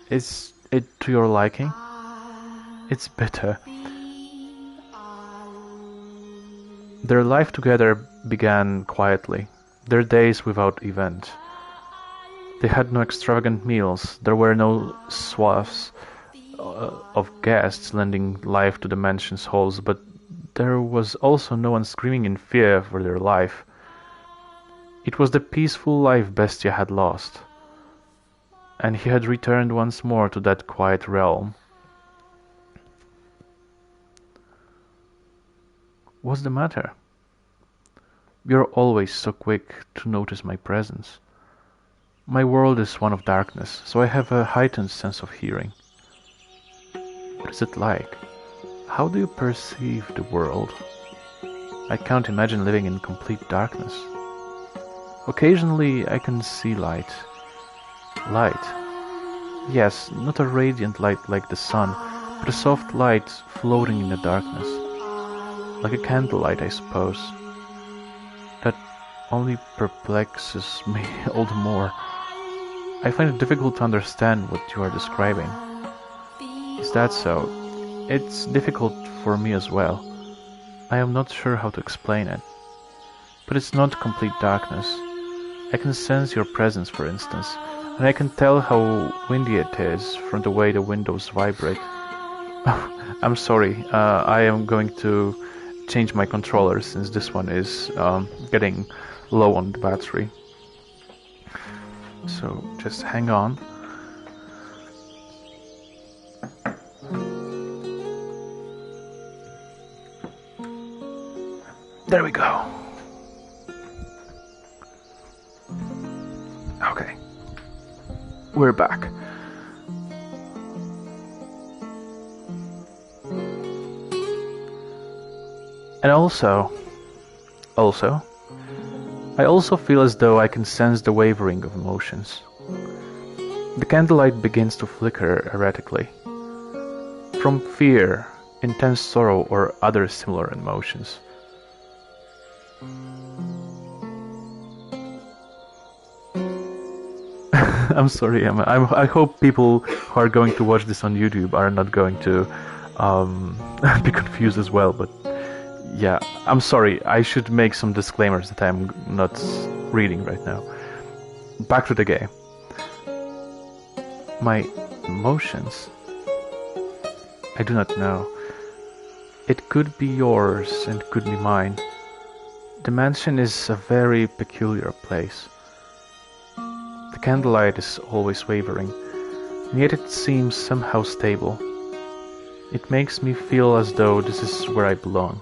Is it to your liking? It's bitter. Their life together began quietly, their days without event. They had no extravagant meals, there were no swaths of guests lending life to the mansion's halls, but there was also no one screaming in fear for their life. It was the peaceful life Bestia had lost, and he had returned once more to that quiet realm. What's the matter? You're always so quick to notice my presence. My world is one of darkness, so I have a heightened sense of hearing. What is it like? How do you perceive the world? I can't imagine living in complete darkness. Occasionally I can see light. Light. Yes, not a radiant light like the sun, but a soft light floating in the darkness. Like a candlelight, I suppose. That only perplexes me all the more. I find it difficult to understand what you are describing. Is that so? It's difficult for me as well. I am not sure how to explain it. But it's not complete darkness. I can sense your presence, for instance, and I can tell how windy it is from the way the windows vibrate. Oh, I'm sorry, I am going to change my controller since this one is getting low on the battery. So just hang on. There we go. Okay. We're back. And also, I also feel as though I can sense the wavering of emotions. The candlelight begins to flicker erratically. From fear, intense sorrow, or other similar emotions. I'm sorry, I hope people who are going to watch this on YouTube are not going to be confused as well, but yeah, I'm sorry, I should make some disclaimers that I'm not reading right now. Back to the game. My emotions? I do not know. It could be yours and could be mine. The mansion is a very peculiar place. The candlelight is always wavering, and yet it seems somehow stable. It makes me feel as though this is where I belong.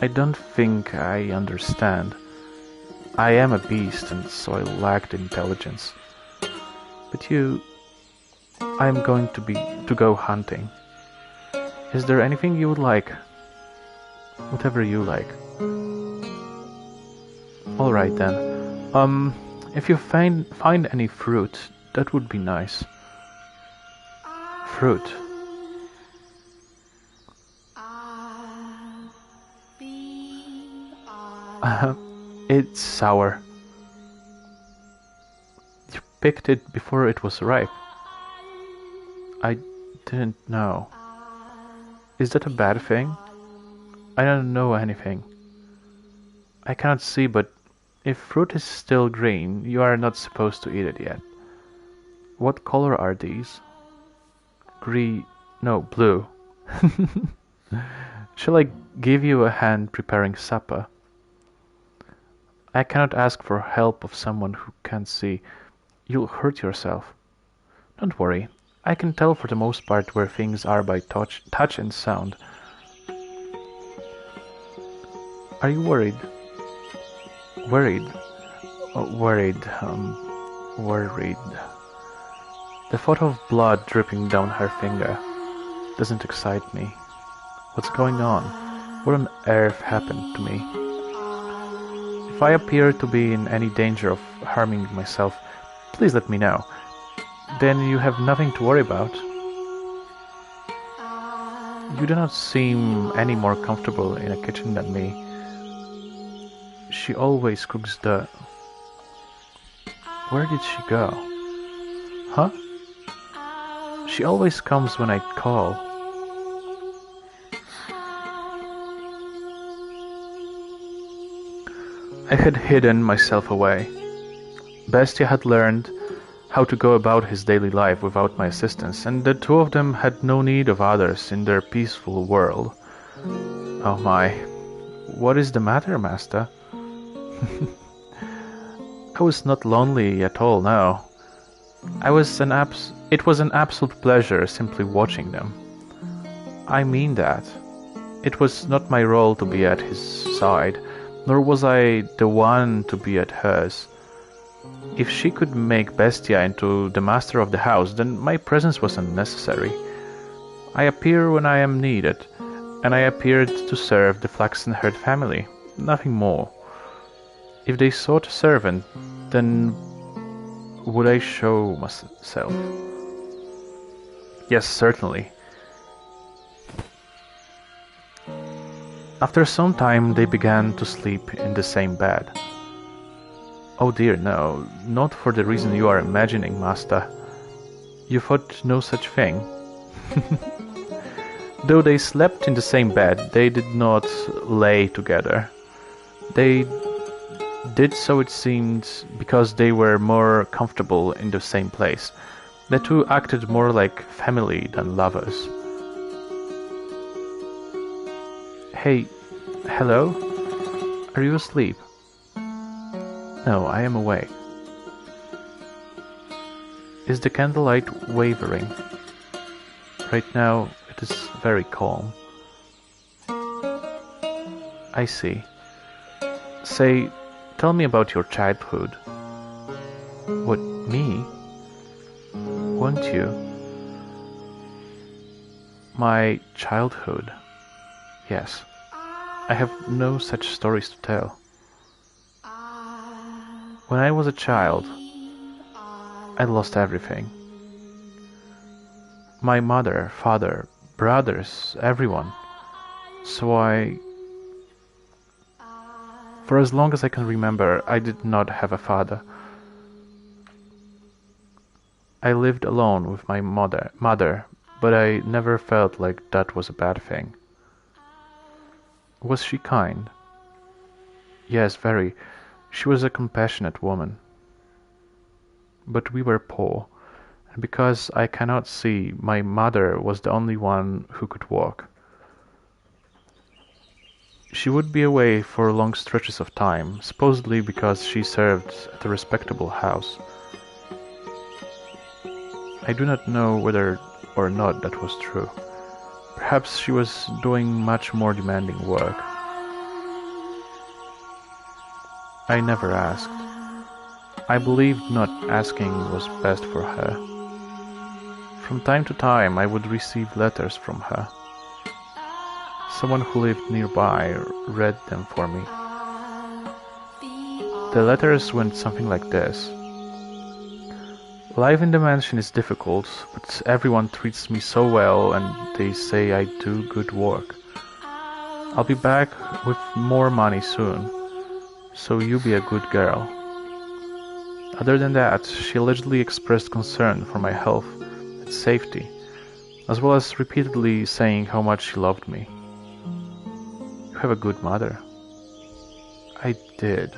I don't think I understand. I am a beast, and so I lack the intelligence. But I am going to go hunting. Is there anything you would like? Whatever you like. Alright then. If you find any fruit, that would be nice. Fruit. It's sour. You picked it before it was ripe. I didn't know. Is that a bad thing? I don't know anything. I cannot see, but if fruit is still green, you are not supposed to eat it yet. What color are these? Green... no, blue. Shall I give you a hand preparing supper? I cannot ask for help of someone who can't see. You'll hurt yourself. Don't worry. I can tell for the most part where things are by touch and sound. Are you worried? Worried? Oh, worried. The thought of blood dripping down her finger doesn't excite me. What's going on? What on earth happened to me? If I appear to be in any danger of harming myself, please let me know. Then you have nothing to worry about. You do not seem any more comfortable in a kitchen than me. She always cooks the... Where did she go? Huh? She always comes when I call. I had hidden myself away. Bestia had learned how to go about his daily life without my assistance, and the two of them had no need of others in their peaceful world. Oh my, what is the matter, master? I was not lonely at all, no. It was an absolute pleasure simply watching them. I mean that. It was not my role to be at his side, nor was I the one to be at hers. If she could make Bestia into the master of the house, then my presence was unnecessary. I appear when I am needed, and I appeared to serve the flaxen-haired family, nothing more. If they sought a servant, then would I show myself? Yes, certainly. After some time they began to sleep in the same bed. Oh dear, no, not for the reason you are imagining, master. You thought no such thing. Though they slept in the same bed, they did not lay together. They did so, it seemed, because they were more comfortable in the same place. The two acted more like family than lovers. Hey, hello? Are you asleep? No, I am awake. Is the candlelight wavering? Right now, it is very calm. I see. Say, tell me about your childhood. What, me? Won't you? My childhood? Yes. I have no such stories to tell. When I was a child, I lost everything. My mother, father, brothers, everyone. So for as long as I can remember, I did not have a father. I lived alone with my mother, but I never felt like that was a bad thing. Was she kind? Yes, very. She was a compassionate woman. But we were poor, and because I cannot see, my mother was the only one who could walk. She would be away for long stretches of time, supposedly because she served at a respectable house. I do not know whether or not that was true. Perhaps she was doing much more demanding work. I never asked. I believed not asking was best for her. From time to time I would receive letters from her. Someone who lived nearby read them for me. The letters went something like this. Life in the mansion is difficult, but everyone treats me so well and they say I do good work. I'll be back with more money soon, so you be a good girl. Other than that, she allegedly expressed concern for my health and safety, as well as repeatedly saying how much she loved me. You have a good mother. I did.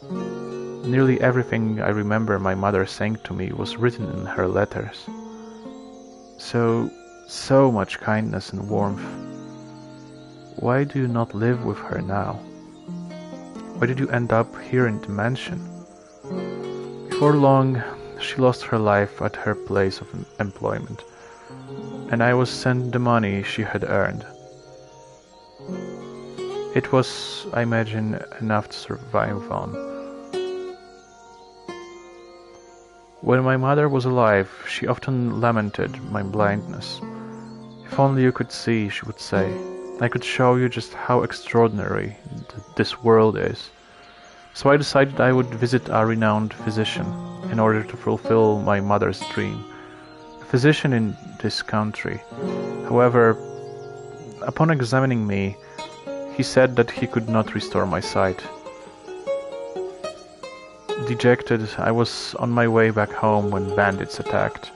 Nearly everything I remember my mother saying to me was written in her letters. So much kindness and warmth. Why do you not live with her now? Why did you end up here in the mansion? Before long, she lost her life at her place of employment, and I was sent the money she had earned. It was, I imagine, enough to survive on. When my mother was alive, she often lamented my blindness. If only you could see, she would say. I could show you just how extraordinary this world is. So I decided I would visit a renowned physician in order to fulfill my mother's dream. A physician in this country. However, upon examining me, he said that he could not restore my sight. Dejected, I was on my way back home when bandits attacked.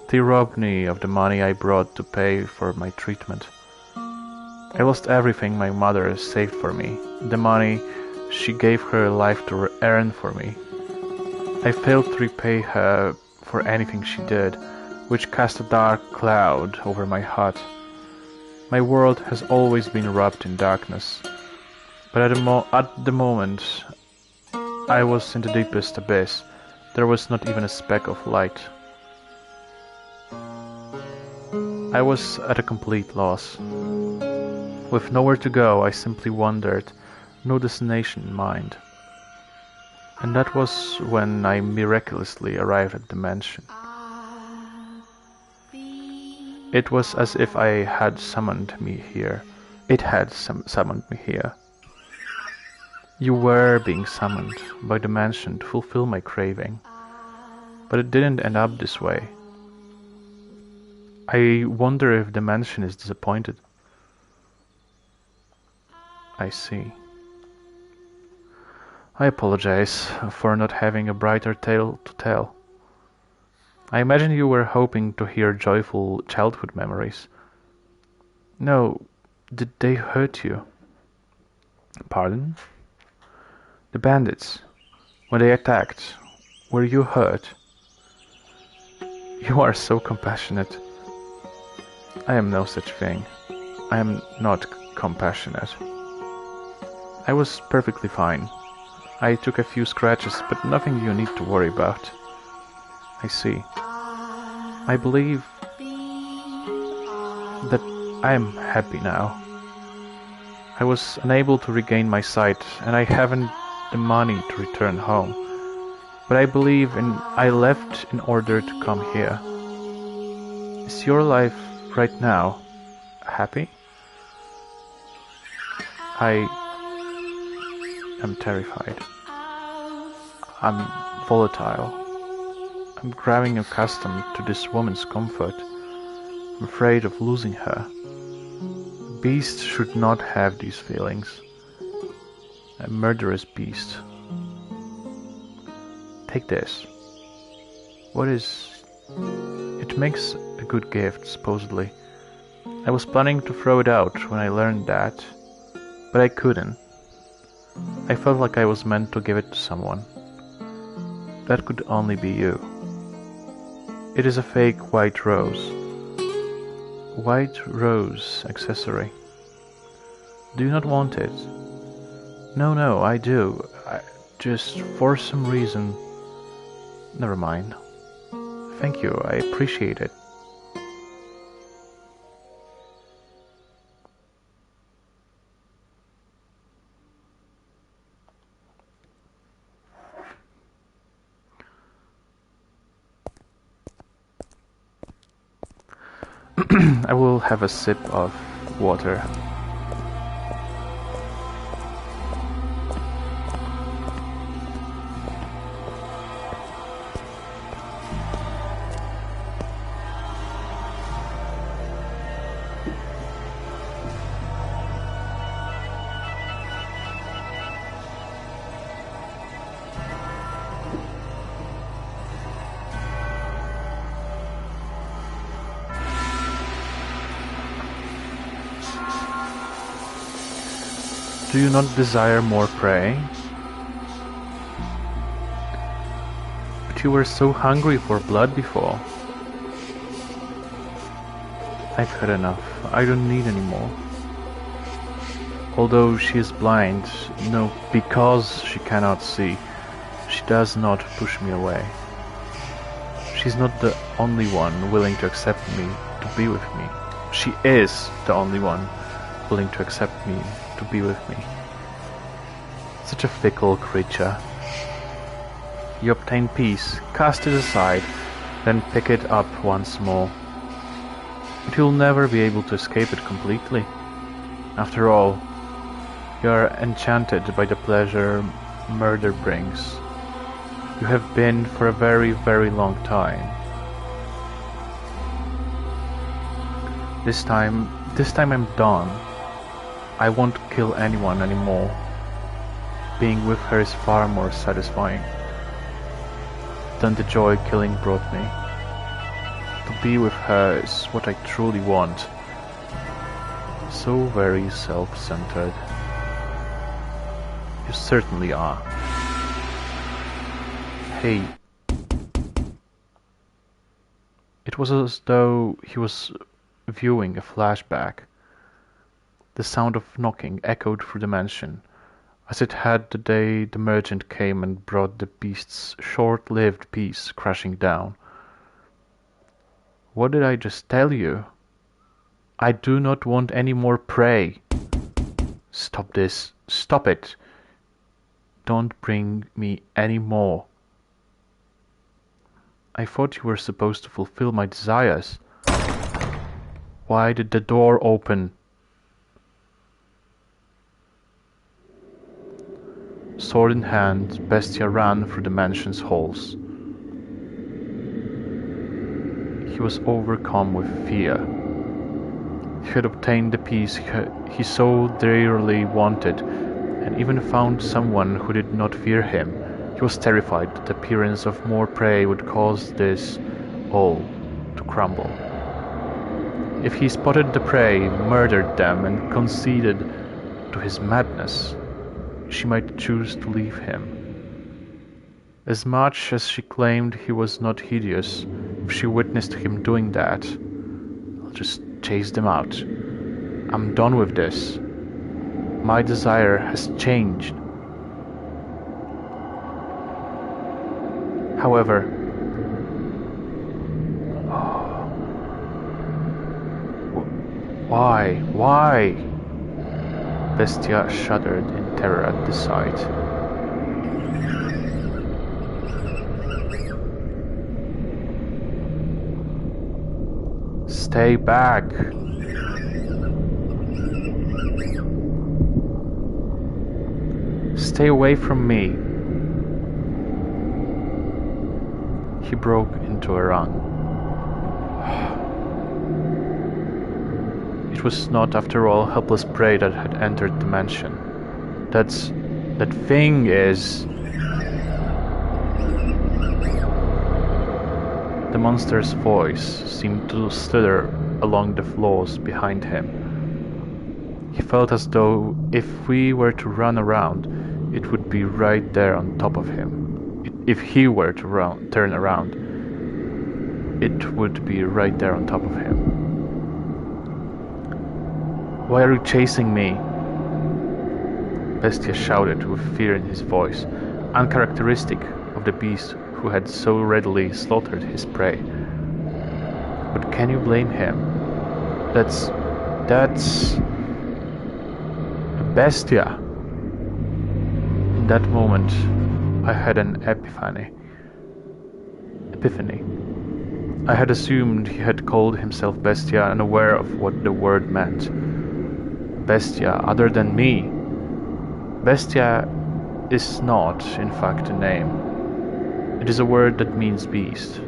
They robbed me of the money I brought to pay for my treatment. I lost everything my mother saved for me, the money she gave her life to earn for me. I failed to repay her for anything she did, which cast a dark cloud over my heart. My world has always been wrapped in darkness, but at the moment I was in the deepest abyss. There was not even a speck of light. I was at a complete loss. With nowhere to go, I simply wandered, no destination in mind. And that was when I miraculously arrived at the mansion. It was as if I had summoned me here. It had summoned me here. You were being summoned by the mansion to fulfill my craving. But it didn't end up this way. I wonder if the mansion is disappointed. I see. I apologize for not having a brighter tale to tell. I imagine you were hoping to hear joyful childhood memories. No, did they hurt you? Pardon? The bandits, when they attacked, were you hurt? You are so compassionate. I am no such thing. I am not compassionate. I was perfectly fine. I took a few scratches, but nothing you need to worry about. I see. I believe that I am happy now. I was unable to regain my sight, and I haven't the money to return home. But I believe I left in order to come here. Is your life right now happy? I am terrified. I'm volatile. I'm growing accustomed to this woman's comfort. I'm afraid of losing her. A beast should not have these feelings. A murderous beast. Take this. What is... It makes a good gift, supposedly. I was planning to throw it out when I learned that, but I couldn't. I felt like I was meant to give it to someone. That could only be you. It is a fake white rose. White rose accessory. Do you not want it? No, I do. Just for some reason... Never mind. Thank you, I appreciate it. I will have a sip of water. Do you not desire more prey? But you were so hungry for blood before. I've had enough. I don't need any more. Although she is blind, no, because she cannot see, she does not push me away. She's not the only one willing to accept me, to be with me. She is the only one willing to accept me, to be with me. Such a fickle creature. You obtain peace, cast it aside, then pick it up once more. But you'll never be able to escape it completely. After all, you are enchanted by the pleasure murder brings. You have been for a very, very long time. This time I'm done. I won't kill anyone anymore. Being with her is far more satisfying than the joy killing brought me. To be with her is what I truly want. So very self-centered. You certainly are. Hey. It was as though he was viewing a flashback. The sound of knocking echoed through the mansion, as it had the day the merchant came and brought the beast's short-lived peace crashing down. What did I just tell you? I do not want any more prey. Stop this. Stop it. Don't bring me any more. I thought you were supposed to fulfill my desires. Why did the door open? Sword in hand, Bestia ran through the mansion's halls. He was overcome with fear. He had obtained the peace he so dearly wanted, and even found someone who did not fear him. He was terrified that the appearance of more prey would cause this all to crumble. If he spotted the prey, murdered them, and conceded to his madness, she might choose to leave him. As much as she claimed he was not hideous, if she witnessed him doing that, I'll just chase them out. I'm done with this. My desire has changed. However, why? Bestia shuddered in terror at the sight. Stay back! Stay away from me! He broke into a run. It was not, after all, helpless prey that had entered the mansion. That thing is... The monster's voice seemed to slither along the floors behind him. He felt as though if we were to run around, it would be right there on top of him. If he were to turn around, it would be right there on top of him. Why are you chasing me? Bestia shouted with fear in his voice, uncharacteristic of the beast who had so readily slaughtered his prey. But can you blame him? That's a bestia. In that moment, I had an epiphany. I had assumed he had called himself Bestia, unaware of what the word meant. Bestia other than me. Bestia is not, in fact, a name. It is a word that means beast.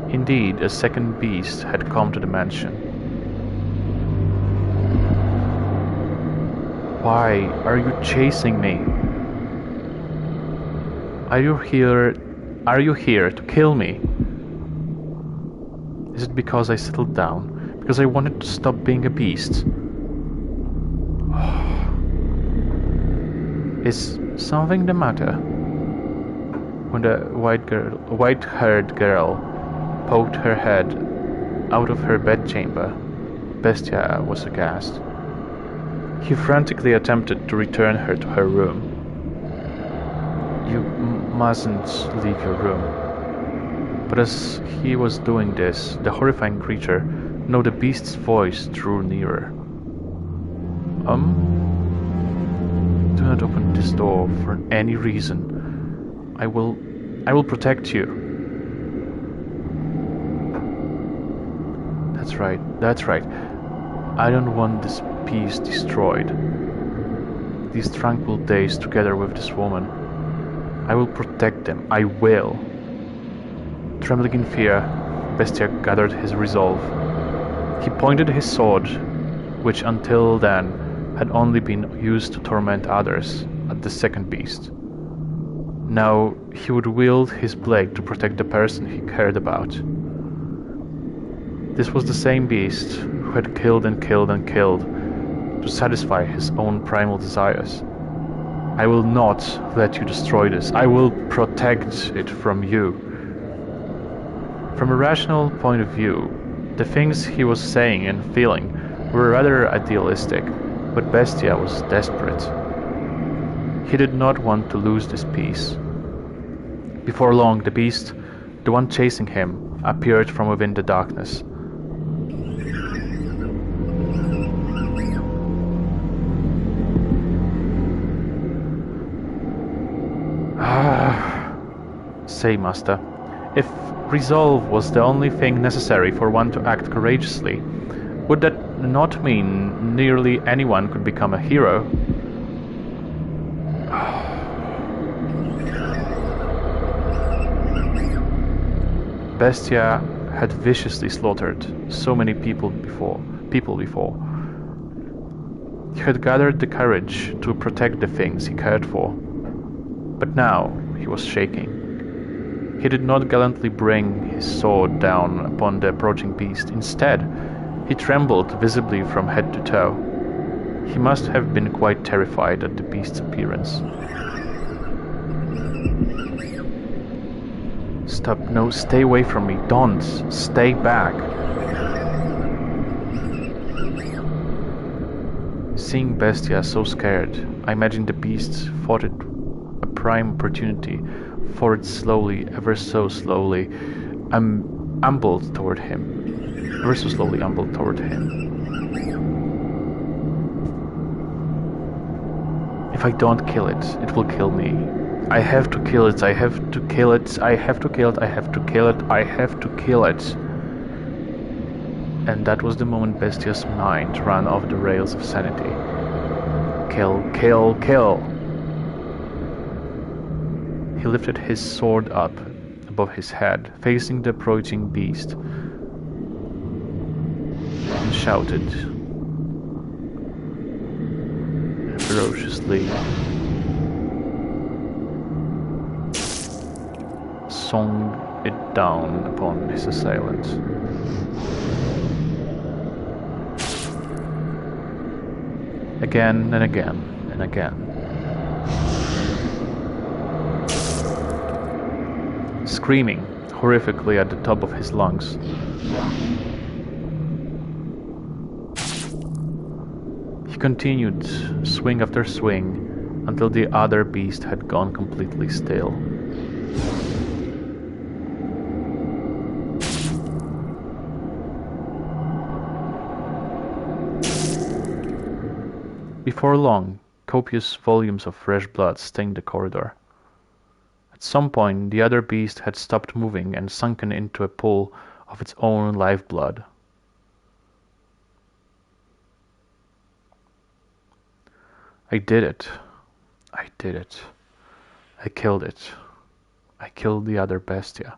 Indeed, a second beast had come to the mansion. Why are you chasing me? Are you here to kill me? Is it because I settled down? Because I wanted to stop being a beast? Is something the matter? When the white-haired girl poked her head out of her bedchamber, Bestia was aghast. He frantically attempted to return her to her room. You mustn't leave your room. But as he was doing this, the horrifying creature, no, the beast's voice drew nearer. Do not open this door for any reason. I will protect you. That's right. I don't want this peace destroyed. These tranquil days together with this woman. I will protect them. I will. Trembling in fear, Bestia gathered his resolve. He pointed his sword, which until then had only been used to torment others, at the second beast. Now he would wield his blade to protect the person he cared about. This was the same beast who had killed and killed and killed to satisfy his own primal desires. I will not let you destroy this. I will protect it from you. From a rational point of view, the things he was saying and feeling were rather idealistic, but Bestia was desperate. He did not want to lose this peace. Before long, the beast, the one chasing him, appeared from within the darkness. Say, Master, if resolve was the only thing necessary for one to act courageously, would that not mean nearly anyone could become a hero? Bestia had viciously slaughtered so many people before. He had gathered the courage to protect the things he cared for. But now he was shaking. He did not gallantly bring his sword down upon the approaching beast. Instead, he trembled visibly from head to toe. He must have been quite terrified at the beast's appearance. Stop, no, stay away from me, don't, stay back. Seeing Bestia so scared, I imagined the beast thought it a prime opportunity, for it slowly, ever so slowly, ambled toward him. If I don't kill it, it will kill me. I have to kill it, I have to kill it, I have to kill it, I have to kill it, I have to kill it. And that was the moment Bestia's mind ran off the rails of sanity. Kill, kill, kill! He lifted his sword up above his head, facing the approaching beast, and shouted ferociously. Song it down upon his assailant. Again and again and again. Screaming horrifically at the top of his lungs. He continued swing after swing until the other beast had gone completely still. Before long, copious volumes of fresh blood stained the corridor. At some point, the other beast had stopped moving and sunken into a pool of its own lifeblood. I did it. I did it. I killed it. I killed the other bestia.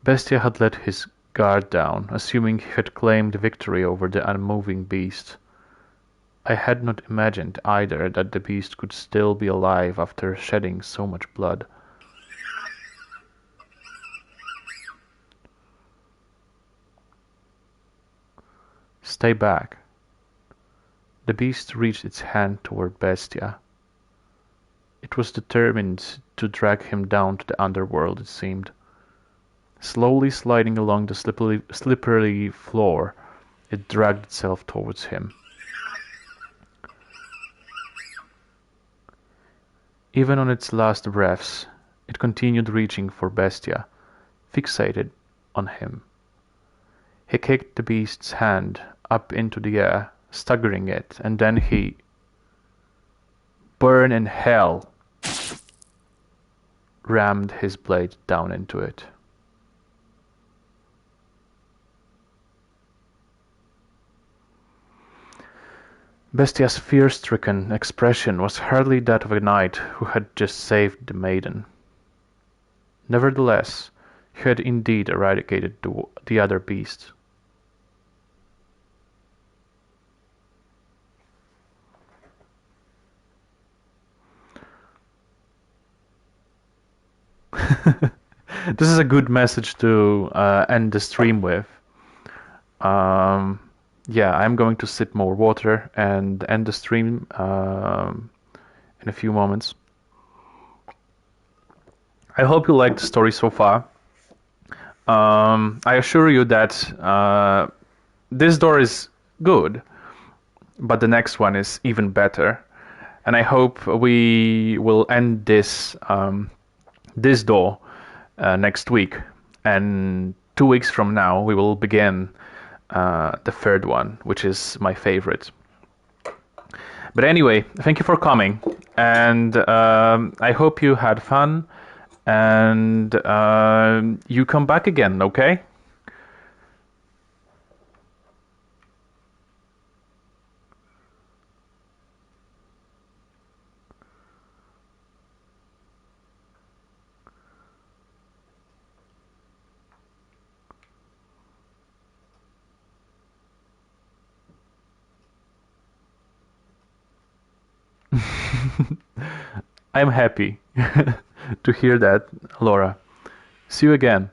Bestia had let his guard down, assuming he had claimed victory over the unmoving beast. I had not imagined either that the beast could still be alive after shedding so much blood. Stay back. The beast reached its hand toward Bestia. It was determined to drag him down to the underworld, it seemed. Slowly sliding along the slippery floor, it dragged itself towards him. Even on its last breaths, it continued reaching for Bestia, fixated on him. He kicked the beast's hand up into the air, staggering it, and then he... "Burn in hell!" rammed his blade down into it. Bestia's fear-stricken expression was hardly that of a knight who had just saved the maiden. Nevertheless, he had indeed eradicated the other beast. This is a good message to end the stream with. Yeah, I'm going to sip more water and end the stream in a few moments. I hope you liked the story so far. I assure you that this door is good, but the next one is even better. And I hope we will end this this door next week. And 2 weeks from now, we will begin the third one, which is my favorite. But anyway, thank you for coming, and I hope you had fun, and you come back again, okay? I'm happy to hear that, Laura. See you again.